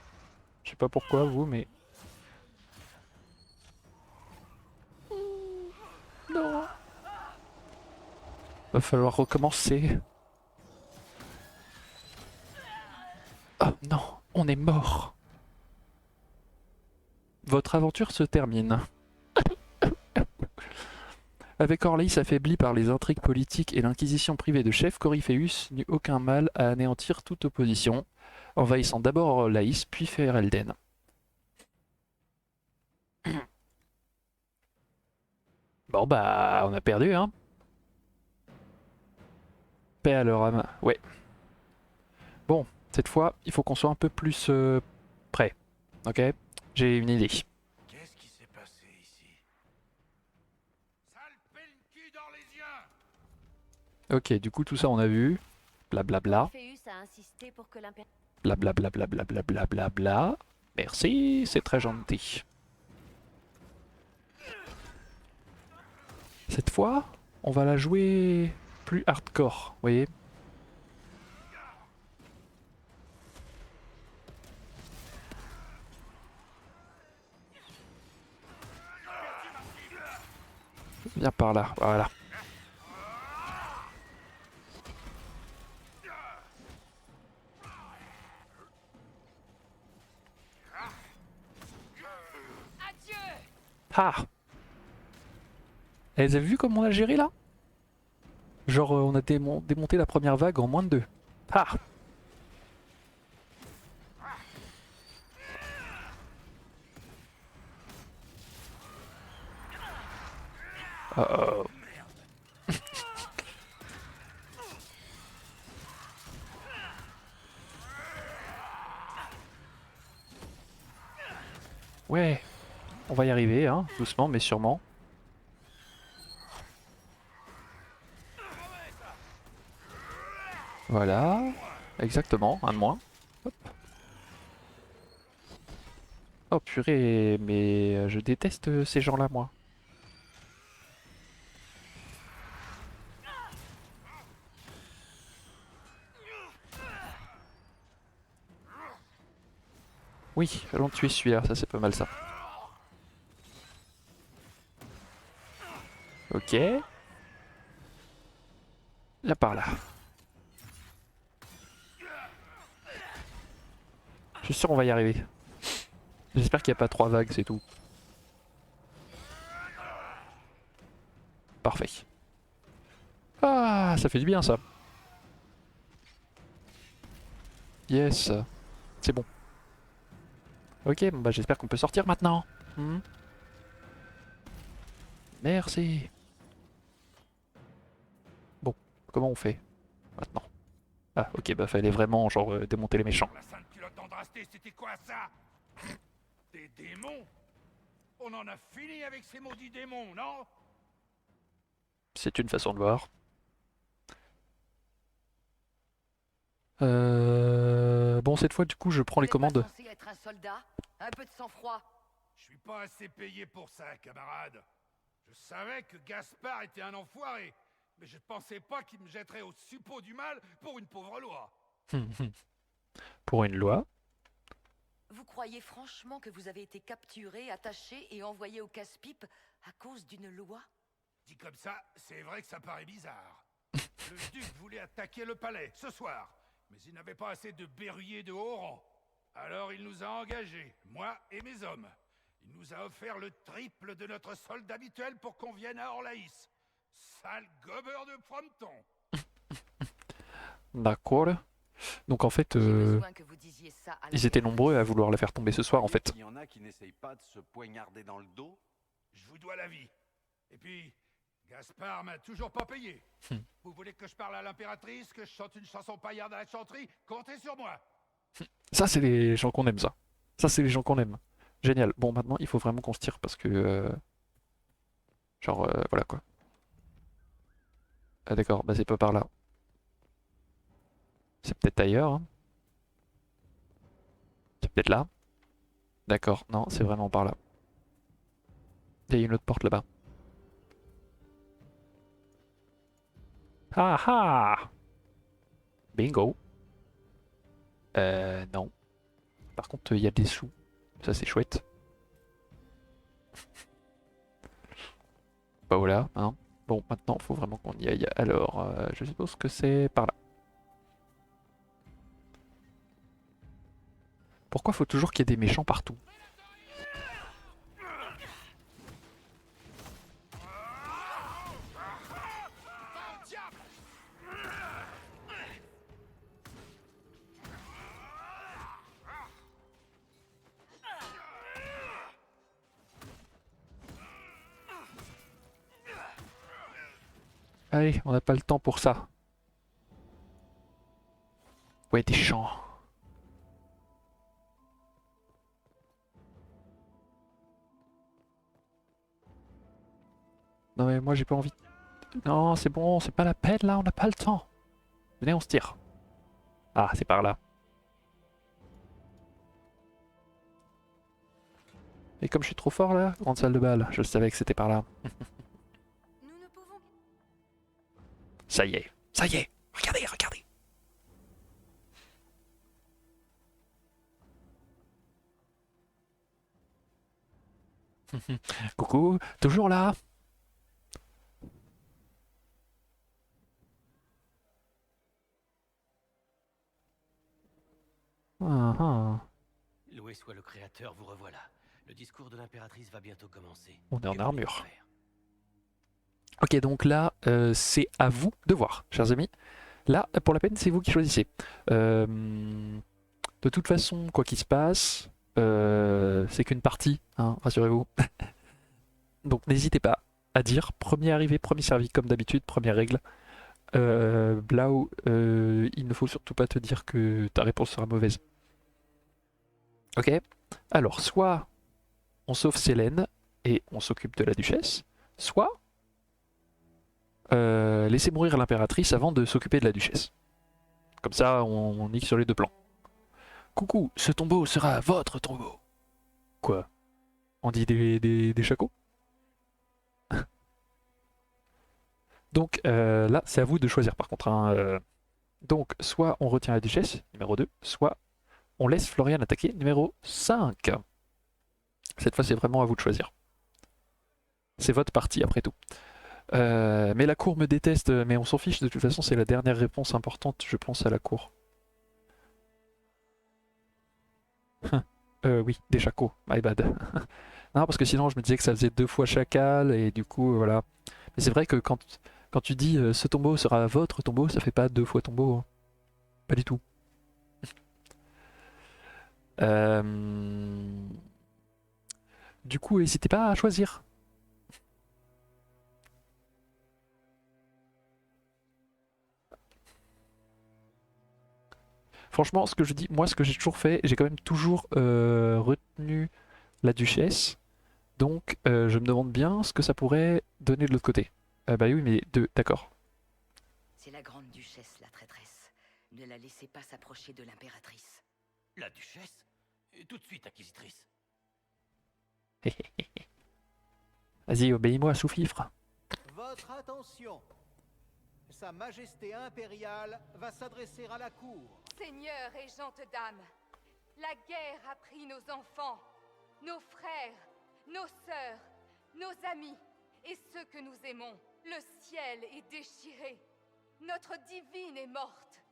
Je sais pas pourquoi vous, mais... Non. Va falloir recommencer. Oh non, on est mort. Votre aventure se termine. Avec Orleis affaibli par les intrigues politiques et l'inquisition privée de chef, Corypheus n'eut aucun mal à anéantir toute opposition, envahissant d'abord Orleis puis Ferelden. Bon bah, on a perdu hein. Paix à leur âme, ouais. Bon, cette fois, il faut qu'on soit un peu plus prêt. Ok, j'ai une idée. Qu'est-ce qui s'est passé ici? Sale Penki d'Orlésien! Ok, du coup tout ça on a vu. Blablabla. Orpheus a insisté pour que l'impératrice... Blablabla. Merci, c'est très gentil. Cette fois, on va la jouer plus hardcore, vous voyez. Viens par là, voilà. Ah! Eh, vous avez vu comment on a géré là? Genre on a démonté la première vague en moins de 2. Ah! Oh. Ouais, on va y arriver, hein, doucement mais sûrement. Voilà, exactement, un de moins. Hop. Oh purée, mais je déteste ces gens-là, moi. Oui, allons tuer celui-là, ça c'est pas mal ça. Ok. Là par là. Je suis sûr qu'on va y arriver. J'espère qu'il n'y a pas 3 vagues, c'est tout. Parfait. Ah, ça fait du bien ça. Yes. C'est bon. Ok, bon bah j'espère qu'on peut sortir maintenant. Merci. Bon, comment on fait maintenant? Ah ok, bah fallait vraiment genre démonter les méchants. La sainte culotte d'Andrasté, c'était quoi ça? Des démons? On en a fini avec ces maudits démons, non? C'est une façon de voir. Bon, cette fois, du coup, je prends les commandes. Vous n'êtes pas censé être un soldat? Un peu de sang-froid. Je suis pas assez payé pour ça, camarade. Je savais que Gaspard était un enfoiré, mais je pensais pas qu'il me jetterait au suppôt du mal pour une pauvre loi. Pour une loi. Vous croyez franchement que vous avez été capturé, attaché et envoyé au casse-pipe à cause d'une loi? Dit comme ça, c'est vrai que ça paraît bizarre. Le duc voulait attaquer le palais, ce soir, mais il n'avait pas assez de berruyers de haut rang. Alors il nous a engagés, moi et mes hommes. Il nous a offert le triple de notre solde habituel pour qu'on vienne à Orlaïs. Sale gobeur de fronton. D'accord. Donc en fait, J'ai besoin que vous disiez ça à ils étaient nombreux à vouloir la faire tomber ce soir en fait. Il y en a qui n'essayent pas de se poignarder dans le dos. Je vous dois la vie. Et puis, Gaspard m'a toujours pas payé. Vous voulez que je parle à l'impératrice, que je chante une chanson paillarde à la chanterie? Comptez sur moi. Ça, c'est les gens qu'on aime, ça. Ça, c'est les gens qu'on aime. Génial. Bon, maintenant, il faut vraiment qu'on se tire parce que... genre, voilà quoi. Ah d'accord, bah c'est pas par là. C'est peut-être ailleurs. Hein. C'est peut-être là. D'accord, non, c'est vraiment par là. Il y a une autre porte là-bas. Ah ah! Bingo. Non. Par contre, il y a des sous. Ça, c'est chouette. Bah voilà, hein. Bon, maintenant, il faut vraiment qu'on y aille. Alors, je suppose que c'est par là. Pourquoi faut toujours qu'il y ait des méchants partout? Allez, on n'a pas le temps pour ça. Ouais, des champs. Non mais moi j'ai pas envie. Non, c'est bon, c'est pas la peine là, on n'a pas le temps. Venez, on se tire. Ah, c'est par là. Et comme je suis trop fort là, grande salle de bal, je savais que c'était par là. Nous ne pouvons... Ça y est, regardez, regardez. Coucou, toujours là? Ah, ah. Loué soit le créateur, vous revoilà. Le discours de l'impératrice va bientôt commencer. On est en Que voulez-vous armure. faire? Ok, donc là, c'est à vous de voir, chers amis. Là, pour la peine, c'est vous qui choisissez. De toute façon, quoi qu'il se passe, c'est qu'une partie, hein, rassurez-vous. Donc n'hésitez pas à dire premier arrivé, premier servi, comme d'habitude, première règle. Blau, il ne faut surtout pas te dire que ta réponse sera mauvaise. Ok? Alors, soit on sauve Célène et on s'occupe de la duchesse, soit laisser mourir l'impératrice avant de s'occuper de la duchesse. Comme ça, on nique sur les deux plans. Coucou, ce tombeau sera votre tombeau. Quoi? On dit des chacos? Donc là, c'est à vous de choisir par contre. Hein, donc, soit on retient la duchesse, numéro 2, soit on laisse Florian attaquer, numéro 5. Cette fois, c'est vraiment à vous de choisir. C'est votre partie, après tout. Mais la cour me déteste, mais on s'en fiche, de toute façon, c'est la dernière réponse importante, je pense, à la cour. Oui, des chacos, my bad. Non, parce que sinon, je me disais que ça faisait 2 fois chacal, et du coup, voilà. Mais c'est vrai que quand tu dis ce tombeau sera votre tombeau, ça fait pas 2 fois tombeau. Hein. Pas du tout. Du coup, n'hésitez pas à choisir. Franchement, ce que je dis, moi, ce que j'ai toujours fait, j'ai quand même toujours retenu la duchesse. Donc, je me demande bien ce que ça pourrait donner de l'autre côté. Bah oui, mais d'accord. C'est la grande duchesse, la traîtresse. Ne la laissez pas s'approcher de l'impératrice. La duchesse? Tout de suite, inquisitrice. Vas-y, obéis-moi, sous-fifre. Votre attention. Sa Majesté impériale va s'adresser à la cour. Seigneur et gentes dames, la guerre a pris nos enfants, nos frères, nos sœurs, nos amis et ceux que nous aimons. Le ciel est déchiré, notre divine est morte,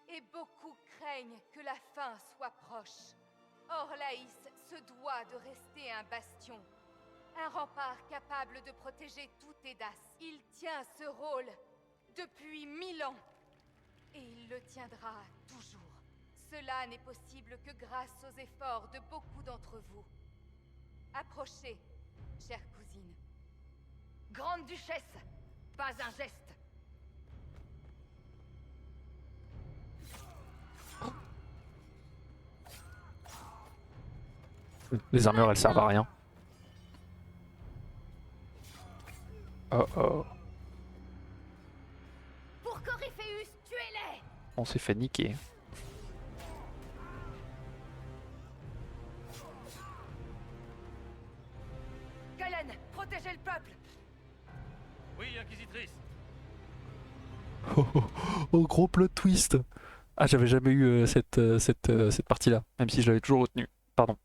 et beaucoup craignent que la fin soit proche. Orlaïs se doit de rester un bastion, un rempart capable de protéger tout Edas. Il tient ce rôle depuis 1000 ans, et il le tiendra toujours. Cela n'est possible que grâce aux efforts de beaucoup d'entre vous. Approchez, chère cousine. Grande duchesse, pas un geste. Les armures, elles servent à rien. Oh oh. Pour Coryphéus, tuez-les! On s'est fait niquer. Galen, protégez le peuple. Oui, inquisitrice. Oh, oh, oh, gros plot twist. Ah, j'avais jamais eu cette partie-là, même si je l'avais toujours retenue. Pardon.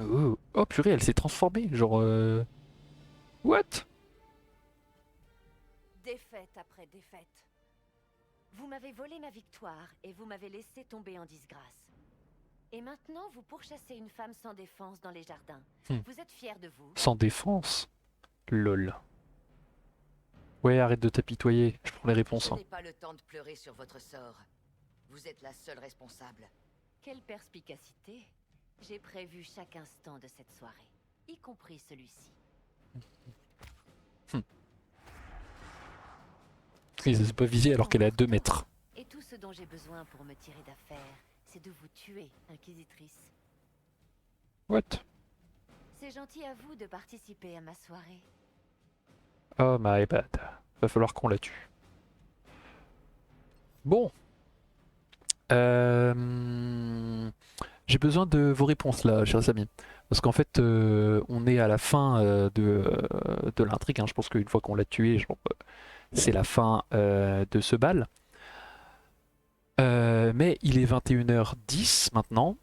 Oh, oh purée, elle s'est transformée, genre... What? Défaite après défaite. Vous m'avez volé ma victoire et vous m'avez laissé tomber en disgrâce. Et maintenant, vous pourchassez une femme sans défense dans les jardins. Vous êtes fier de vous? Sans défense? Lol. Ouais, arrête de t'apitoyer, je prends les réponses. Je Hein. n'ai pas le temps de pleurer sur votre sort. Vous êtes la seule responsable. Quelle perspicacité! J'ai prévu chaque instant de cette soirée, y compris celui-ci. Ils ne sont pas visés alors qu'elle est à 2 mètres. Et tout ce dont j'ai besoin pour me tirer d'affaire, c'est de vous tuer, Inquisitrice. What? C'est gentil à vous de participer à ma soirée. Oh my bad. Va falloir qu'on la tue. Bon. J'ai besoin de vos réponses là, chers amis. Parce qu'en fait, on est à la fin de l'intrigue, hein. Je pense qu'une fois qu'on l'a tué, c'est la fin de ce bal. Mais il est 21h10 maintenant.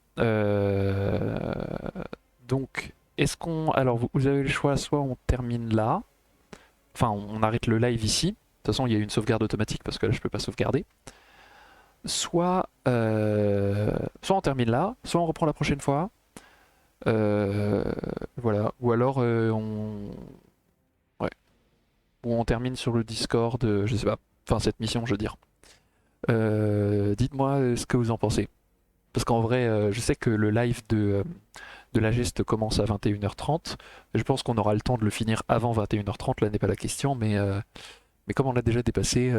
Donc, est-ce qu'on... Alors, vous avez le choix, soit on termine là. Enfin, on arrête le live ici. De toute façon, il y a une sauvegarde automatique parce que là, je peux pas sauvegarder. Soit on termine là, soit on reprend la prochaine fois. Voilà. Ou alors ouais. Ou on termine sur le Discord, je sais pas. Enfin, cette mission, je veux dire. Dites-moi ce que vous en pensez. Parce qu'en vrai, je sais que le live de la geste commence à 21h30. Je pense qu'on aura le temps de le finir avant 21h30, là n'est pas la question, mais comme on l'a déjà dépassé,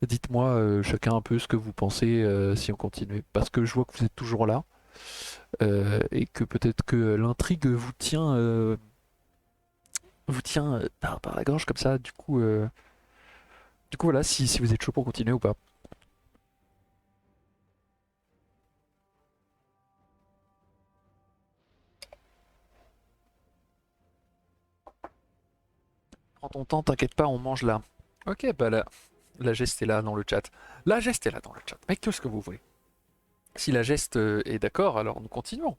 dites-moi chacun un peu ce que vous pensez si on continue. Parce que je vois que vous êtes toujours là, et que peut-être que l'intrigue vous tient par la gorge comme ça, du coup voilà, si vous êtes chaud pour continuer ou pas. Prends ton temps, t'inquiète pas, on mange là. Ok, bah la geste est là dans le chat. La geste est là dans le chat. Mec, tout ce que vous voulez. Si la geste est d'accord, alors nous continuons.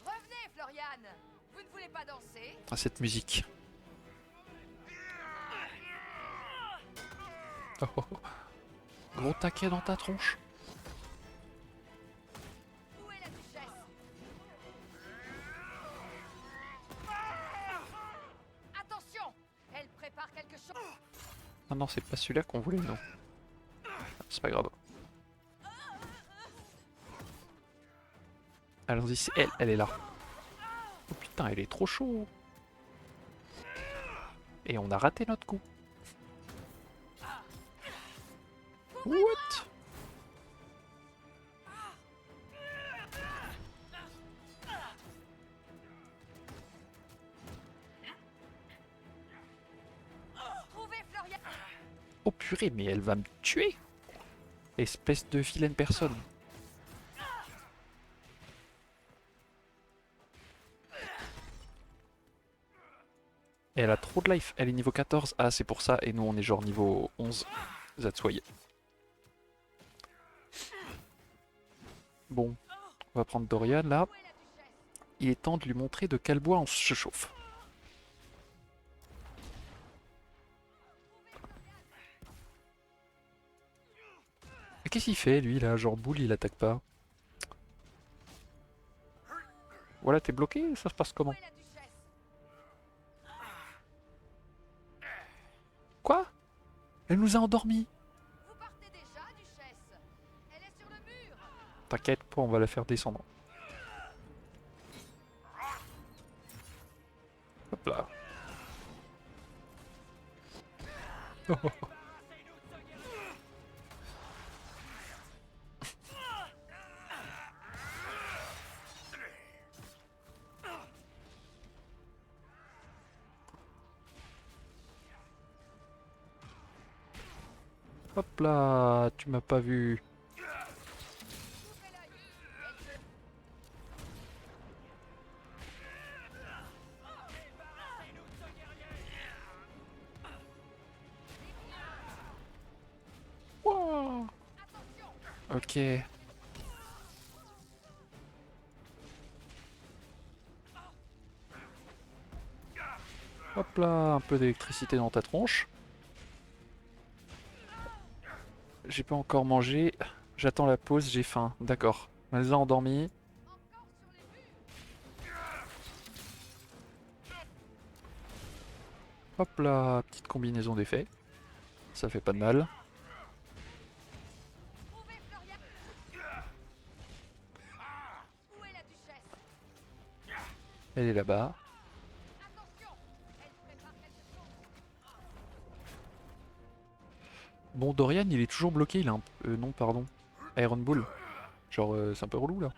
Revenez, Floriane. Vous ne voulez pas danser? À cette musique. Oh, oh, oh. Gros taquet dans ta tronche. Où est la duchesse? Attention, elle prépare quelque chose. Ah non, c'est pas celui-là qu'on voulait, non. C'est pas grave. Allons-y, c'est elle, elle est là. Oh putain, elle est trop chaud. Et on a raté notre coup. What? Trouvez Floriane. Oh purée, mais elle va me tuer. Espèce de vilaine personne. Et elle a trop de life, elle est niveau 14. Ah, c'est pour ça, et nous on est genre niveau 11. That's why. Bon, on va prendre Dorian là. Il est temps de lui montrer de quel bois on se chauffe. Qu'est-ce qu'il fait lui là? Genre boule, il attaque pas. Voilà, t'es bloqué? Ça se passe comment? Quoi? Elle nous a endormis. Vous partez déjà, duchesse? Elle est sur le mur. T'inquiète pas, on va la faire descendre. Hop là. Oh, oh, oh. Hop là, tu m'as pas vu. Wow. Ok. Hop là, un peu d'électricité dans ta tronche. J'ai pas encore mangé. J'attends la pause, j'ai faim. D'accord. On les a endormis. Hop là, petite combinaison d'effets. Ça fait pas de mal. Elle est là-bas. Bon, Dorian, il est toujours bloqué. Il a un... non, pardon. Iron Bull. Genre, c'est un peu relou là.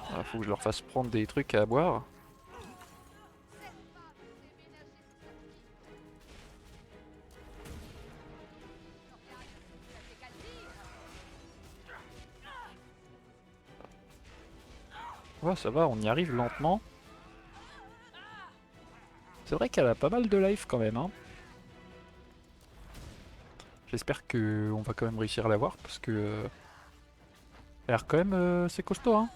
Ah, faut que je leur fasse prendre des trucs à boire. Ouais, ça va, on y arrive lentement. C'est vrai qu'elle a pas mal de life quand même, hein. J'espère que on va quand même réussir à l'avoir parce que elle a l'air quand même c'est costaud, hein.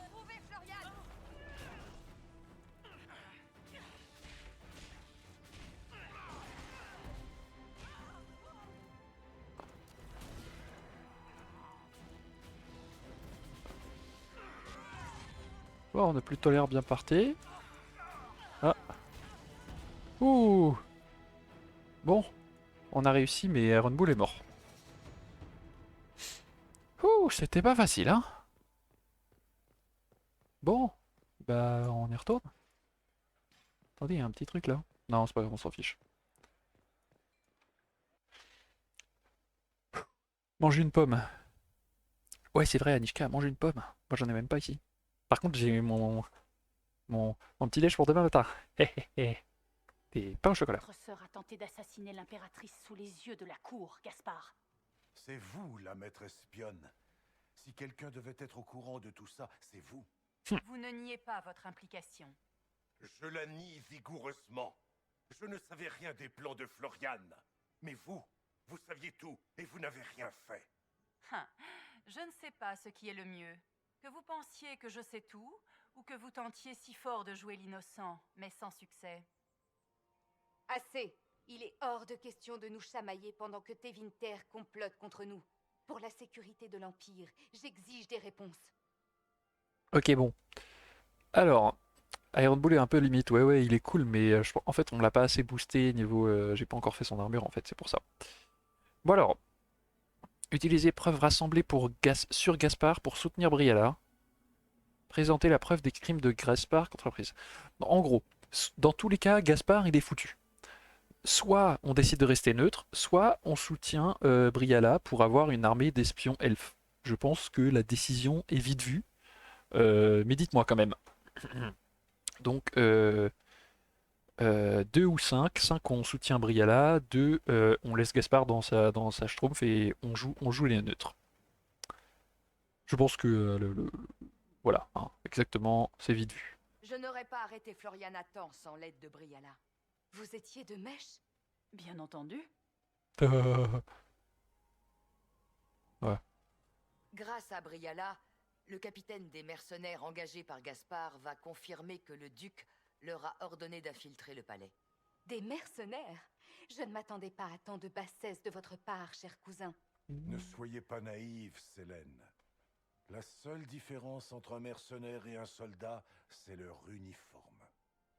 Bon, on a plutôt l'air bien parti. Ah. Ouh. Bon, on a réussi, mais Iron Bull est mort. Ouh, c'était pas facile, hein. Bon, bah on y retourne. Attendez, il y a un petit truc là. Non, c'est pas grave, on s'en fiche. Mange une pomme. Ouais, c'est vrai, Anishka, mange une pomme. Moi, j'en ai même pas ici. Par contre, j'ai mon petit déj pour demain matin. Hé hé hé. Des pains au chocolat. Votre sœur a tenté d'assassiner l'impératrice sous les yeux de la cour, Gaspard. C'est vous, la maître espionne. Si quelqu'un devait être au courant de tout ça, c'est vous. Vous ne niez pas votre implication. Je la nie vigoureusement. Je ne savais rien des plans de Floriane. Mais vous saviez tout, et vous n'avez rien fait. Je ne sais pas ce qui est le mieux. Que vous pensiez que je sais tout, ou que vous tentiez si fort de jouer l'innocent, mais sans succès. Assez. Il est hors de question de nous chamailler pendant que Tevinter complote contre nous. Pour la sécurité de l'Empire, j'exige des réponses. Ok, bon. Alors, Iron Bull est un peu limite. Ouais, ouais, il est cool, mais en fait, on l'a pas assez boosté niveau. J'ai pas encore fait son armure, en fait, c'est pour ça. Bon, alors. Utiliser preuves rassemblées sur Gaspard pour soutenir Briala. Présenter la preuve des crimes de Gaspard contre la prise. En gros, dans tous les cas, Gaspard, il est foutu. Soit on décide de rester neutre, soit on soutient Briala pour avoir une armée d'espions elfes. Je pense que la décision est vite vue. Mais dites-moi quand même. Donc, 2 ou 5. 5 on soutient Briala, 2 on laisse Gaspard dans sa schtroumpf et on joue les neutres. Je pense que voilà, hein, exactement, c'est vite vu. Je n'aurais pas arrêté Floriane à temps sans l'aide de Briala. Vous étiez de mèche? Bien entendu. Ouais. Grâce à Briala, le capitaine des mercenaires engagé par Gaspard va confirmer que le duc leur a ordonné d'infiltrer le palais. Des mercenaires? Je ne m'attendais pas à tant de bassesse de votre part, cher cousin. Ne soyez pas naïve, Célène. La seule différence entre un mercenaire et un soldat, c'est leur uniforme.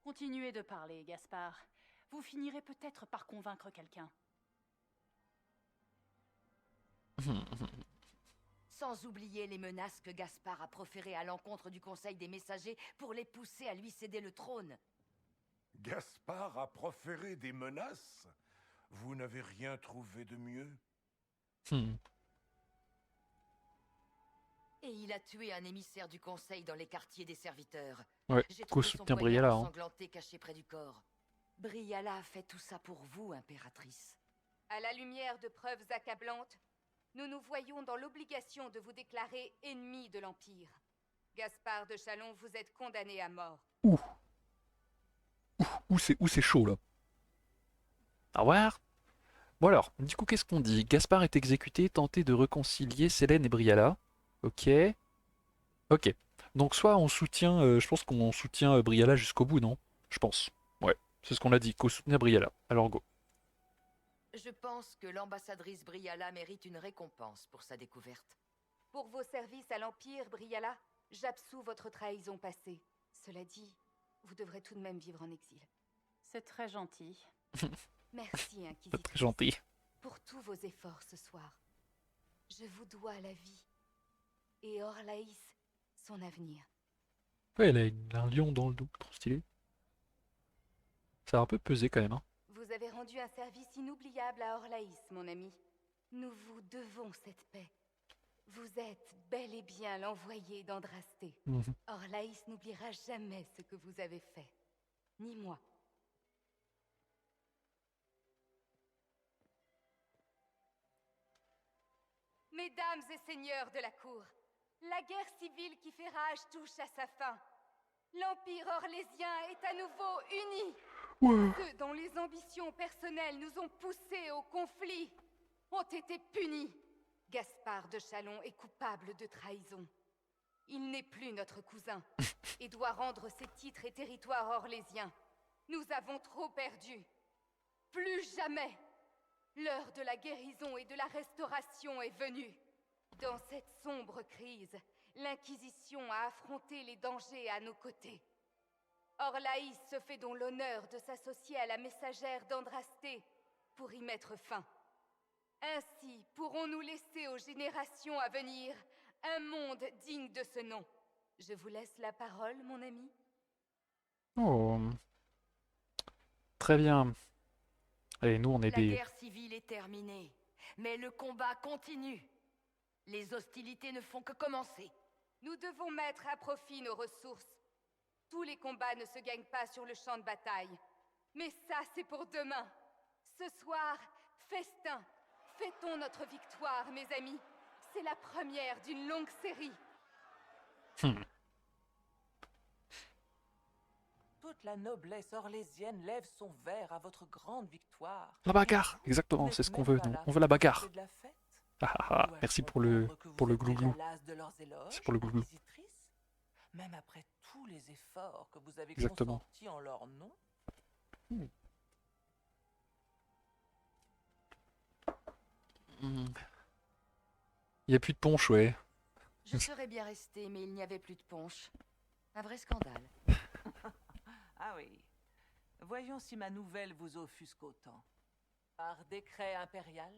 Continuez de parler, Gaspard. Vous finirez peut-être par convaincre quelqu'un. Sans oublier les menaces que Gaspard a proférées à l'encontre du Conseil des Messagers pour les pousser à lui céder le trône. Gaspard a proféré des menaces? Vous n'avez rien trouvé de mieux? Et il a tué un émissaire du Conseil dans les quartiers des serviteurs. Ouais, J'ai qu'au trouvé son soutien poignard Briala. Hein. ensanglanté caché près du corps. Briala a fait tout ça pour vous, impératrice. À la lumière de preuves accablantes, nous nous voyons dans l'obligation de vous déclarer ennemi de l'Empire. Gaspard de Chalon, vous êtes condamné à mort. Où c'est chaud là. Au revoir. Bon alors, du coup, qu'est-ce qu'on dit? Gaspard est exécuté, tenter de réconcilier Célène et Briala. Ok. Ok. Donc soit on soutient, je pense qu'on soutient Briala jusqu'au bout, non? Je pense. Ouais, c'est ce qu'on a dit, qu'au soutenir Briala. Alors go. Je pense que l'ambassadrice Briala mérite une récompense pour sa découverte. Pour vos services à l'Empire, Briala, j'absous votre trahison passée. Cela dit, vous devrez tout de même vivre en exil. C'est très gentil. Merci, Inquisitrice. C'est très gentil. Pour tous vos efforts ce soir. Je vous dois la vie. Et Orlaïs, son avenir. Ouais, elle a un lion dans le dos, trop stylé. Ça a un peu pesé quand même, hein. Vous avez rendu un service inoubliable à Orlaïs, mon ami. Nous vous devons cette paix. Vous êtes bel et bien l'envoyé d'Andrasté. Mhm. Orlaïs n'oubliera jamais ce que vous avez fait. Ni moi. Mesdames et seigneurs de la cour, la guerre civile qui fait rage touche à sa fin. L'Empire orlésien est à nouveau uni. Ceux dont les ambitions personnelles nous ont poussés au conflit ont été punis. Gaspard de Chalon est coupable de trahison. Il n'est plus notre cousin et doit rendre ses titres et territoires orlésiens. Nous avons trop perdu. Plus jamais. L'heure de la guérison et de la restauration est venue. Dans cette sombre crise, l'Inquisition a affronté les dangers à nos côtés. Orlaïs se fait donc l'honneur de s'associer à la messagère d'Andrasté pour y mettre fin. Ainsi pourrons-nous laisser aux générations à venir un monde digne de ce nom. Je vous laisse la parole, mon ami. Oh. Très bien. Et nous, on est La des... guerre civile est terminée, mais le combat continue. Les hostilités ne font que commencer. Nous devons mettre à profit nos ressources. Tous les combats ne se gagnent pas sur le champ de bataille. Mais ça, c'est pour demain. Ce soir, festin. Fêtons notre victoire, mes amis. C'est la première d'une longue série. Toute la noblesse orlésienne lève son verre à votre grande victoire. La bagarre, exactement, c'est ce qu'on veut, nous. On veut la bagarre. Ah, ah, ah, merci pour le glouglou. C'est pour le glouglou. Même après tous les efforts que vous avez Exactement. consentis en leur nom. Il n'y a plus de punch, ouais. Je serais bien resté, mais il n'y avait plus de punch. Un vrai scandale. Ah oui. Voyons si ma nouvelle vous offusque autant. Par décret impérial,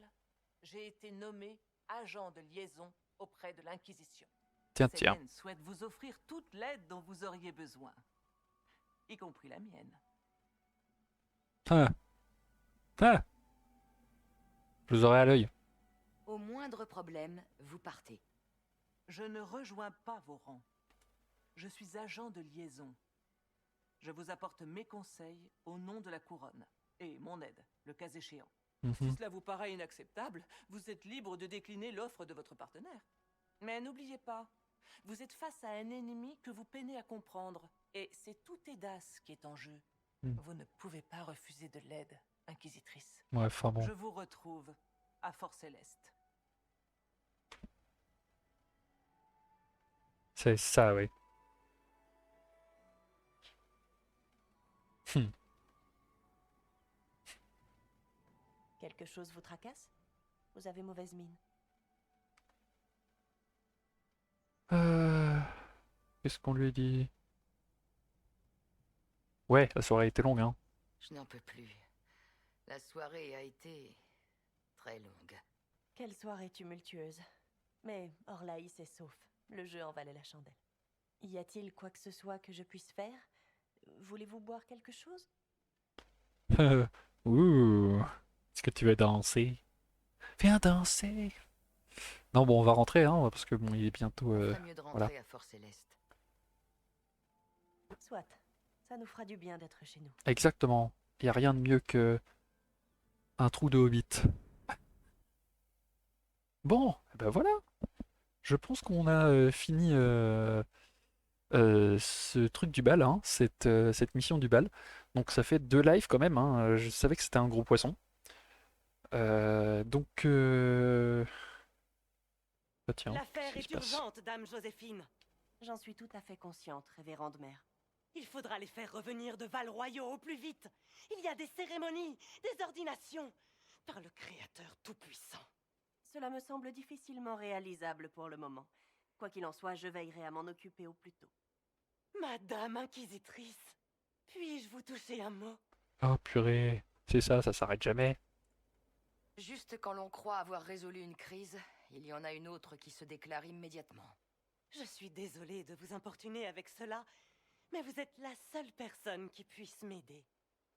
j'ai été nommé agent de liaison auprès de l'Inquisition. Tiens. Célène souhaite vous offrir toute l'aide dont vous auriez besoin, y compris la mienne. Ah. Je vous aurai à l'œil. Au moindre problème, vous partez. Je ne rejoins pas vos rangs. Je suis agent de liaison. Je vous apporte mes conseils au nom de la couronne, et mon aide, le cas échéant. Si cela vous paraît inacceptable, vous êtes libre de décliner l'offre de votre partenaire. Mais n'oubliez pas, vous êtes face à un ennemi que vous peinez à comprendre, et c'est tout Edas qui est en jeu. Vous ne pouvez pas refuser de l'aide, Inquisitrice. Ouais, enfin bon. Je vous retrouve à Fort Céleste. C'est ça, oui. Quelque chose vous tracasse? Vous avez mauvaise mine. Qu'est-ce qu'on lui dit? Ouais, la soirée était longue, hein. Je n'en peux plus. La soirée a été très longue. Quelle soirée tumultueuse. Mais Orlaïs est sauf. Le jeu en valait la chandelle. Y a-t-il quoi que ce soit que je puisse faire? Voulez-vous boire quelque chose? Ouh. Est-ce que tu veux danser? Viens danser. Non, bon, on va rentrer, hein, parce que bon, il est bientôt... Il mieux de rentrer voilà. à Fort Céleste. Soit. Ça nous fera du bien d'être chez nous. Exactement. Il n'y a rien de mieux que un trou de hobbit. Bon, eh ben voilà. Je pense qu'on a fini ce truc du bal, hein, cette mission du bal. Donc ça fait 2 lives quand même, hein. Je savais que c'était un gros poisson. Donc... Ah, tiens, L'affaire qu'est-ce est qui se passe? urgente, Dame Joséphine. J'en suis tout à fait consciente, révérende mère. Il faudra les faire revenir de Val-Royaux au plus vite. Il y a des cérémonies, des ordinations, par le Créateur Tout-Puissant. Cela me semble difficilement réalisable pour le moment. Quoi qu'il en soit, je veillerai à m'en occuper au plus tôt. Madame Inquisitrice, puis-je vous toucher un mot? Oh purée, c'est ça s'arrête jamais. Juste quand l'on croit avoir résolu une crise, il y en a une autre qui se déclare immédiatement. Je suis désolée de vous importuner avec cela, mais vous êtes la seule personne qui puisse m'aider.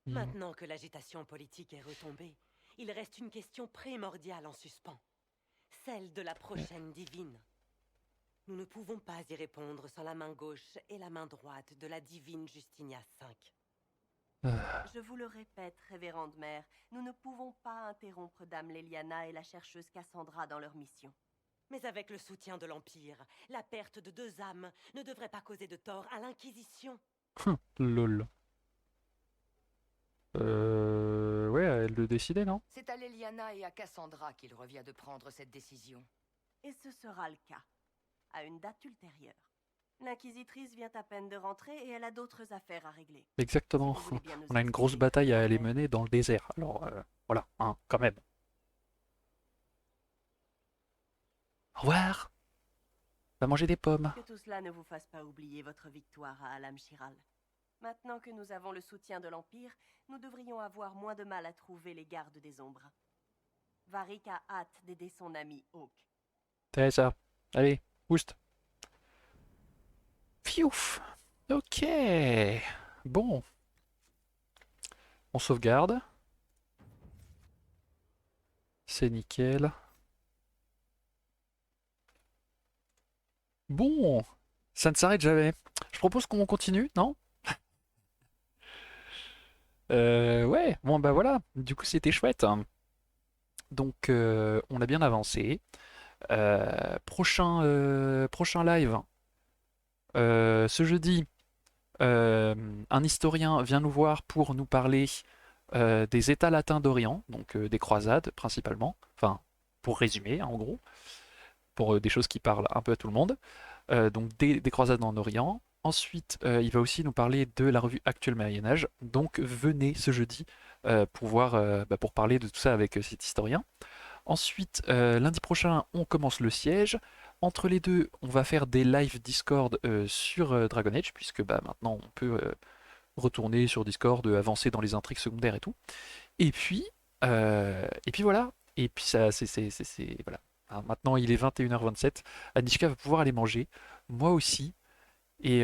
Maintenant que l'agitation politique est retombée, il reste une question primordiale en suspens. Celle de la prochaine divine. Nous ne pouvons pas y répondre sans la main gauche et la main droite de la divine Justinia V. Je vous le répète, révérende mère, nous ne pouvons pas interrompre Dame Leliana et la chercheuse Cassandra dans leur mission. Mais avec le soutien de l'Empire, la perte de 2 âmes ne devrait pas causer de tort à l'Inquisition. Lol. Ouais, elle le décidait, non? C'est à Leliana et à Cassandra qu'il revient de prendre cette décision. Et ce sera le cas, à une date ultérieure. L'inquisitrice vient à peine de rentrer et elle a d'autres affaires à régler. Exactement. Si vous voulez bien nous On a une grosse bataille à aller mener dans le désert. Alors, voilà, hein, quand même. Au revoir. Va manger des pommes. Que tout cela ne vous fasse pas oublier votre victoire à Alam Shiral. Maintenant que nous avons le soutien de l'Empire, nous devrions avoir moins de mal à trouver les gardes des ombres. Varric a hâte d'aider son ami Hawk. C'est ça. Allez, oust. Fiouf. Ok. Bon. On sauvegarde. C'est nickel. Bon. Ça ne s'arrête jamais. Je propose qu'on continue, non? Ouais, bon bah voilà, du coup c'était chouette. Donc on a bien avancé. Prochain live, ce jeudi, un historien vient nous voir pour nous parler des États latins d'Orient, donc des croisades principalement, enfin pour résumer en gros, pour des choses qui parlent un peu à tout le monde, donc des croisades en Orient. Ensuite, il va aussi nous parler de la revue Actuel Moyen-Âge. Donc venez ce jeudi pour parler de tout ça avec cet historien. Ensuite, lundi prochain, on commence le siège. Entre les deux, on va faire des live Discord sur Dragon Age, puisque maintenant on peut retourner sur Discord, avancer dans les intrigues secondaires et tout. Et puis voilà. Et puis ça, voilà. Alors, maintenant, il est 21h27. Anishka va pouvoir aller manger. Moi aussi. Et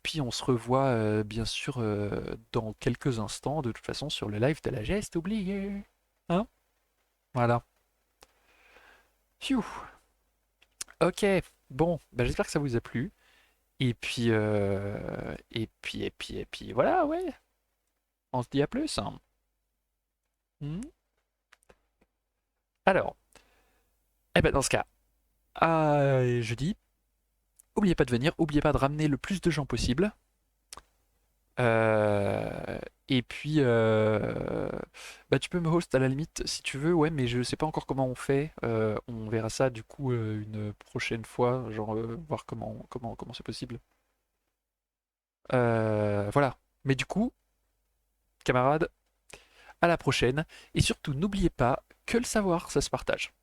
puis on se revoit bien sûr dans quelques instants, de toute façon, sur le live de la geste oubliée. Hein? Voilà. Phew. Ok, bon, j'espère que ça vous a plu. Et puis voilà, ouais. On se dit à plus. Hein. Alors, dans ce cas, je dis. N'oubliez pas de venir, n'oubliez pas de ramener le plus de gens possible. Et puis, tu peux me host à la limite si tu veux, ouais, mais je sais pas encore comment on fait. On verra ça du coup une prochaine fois, genre voir comment c'est possible. Voilà. Mais du coup, camarades, à la prochaine. Et surtout, n'oubliez pas que le savoir, ça se partage.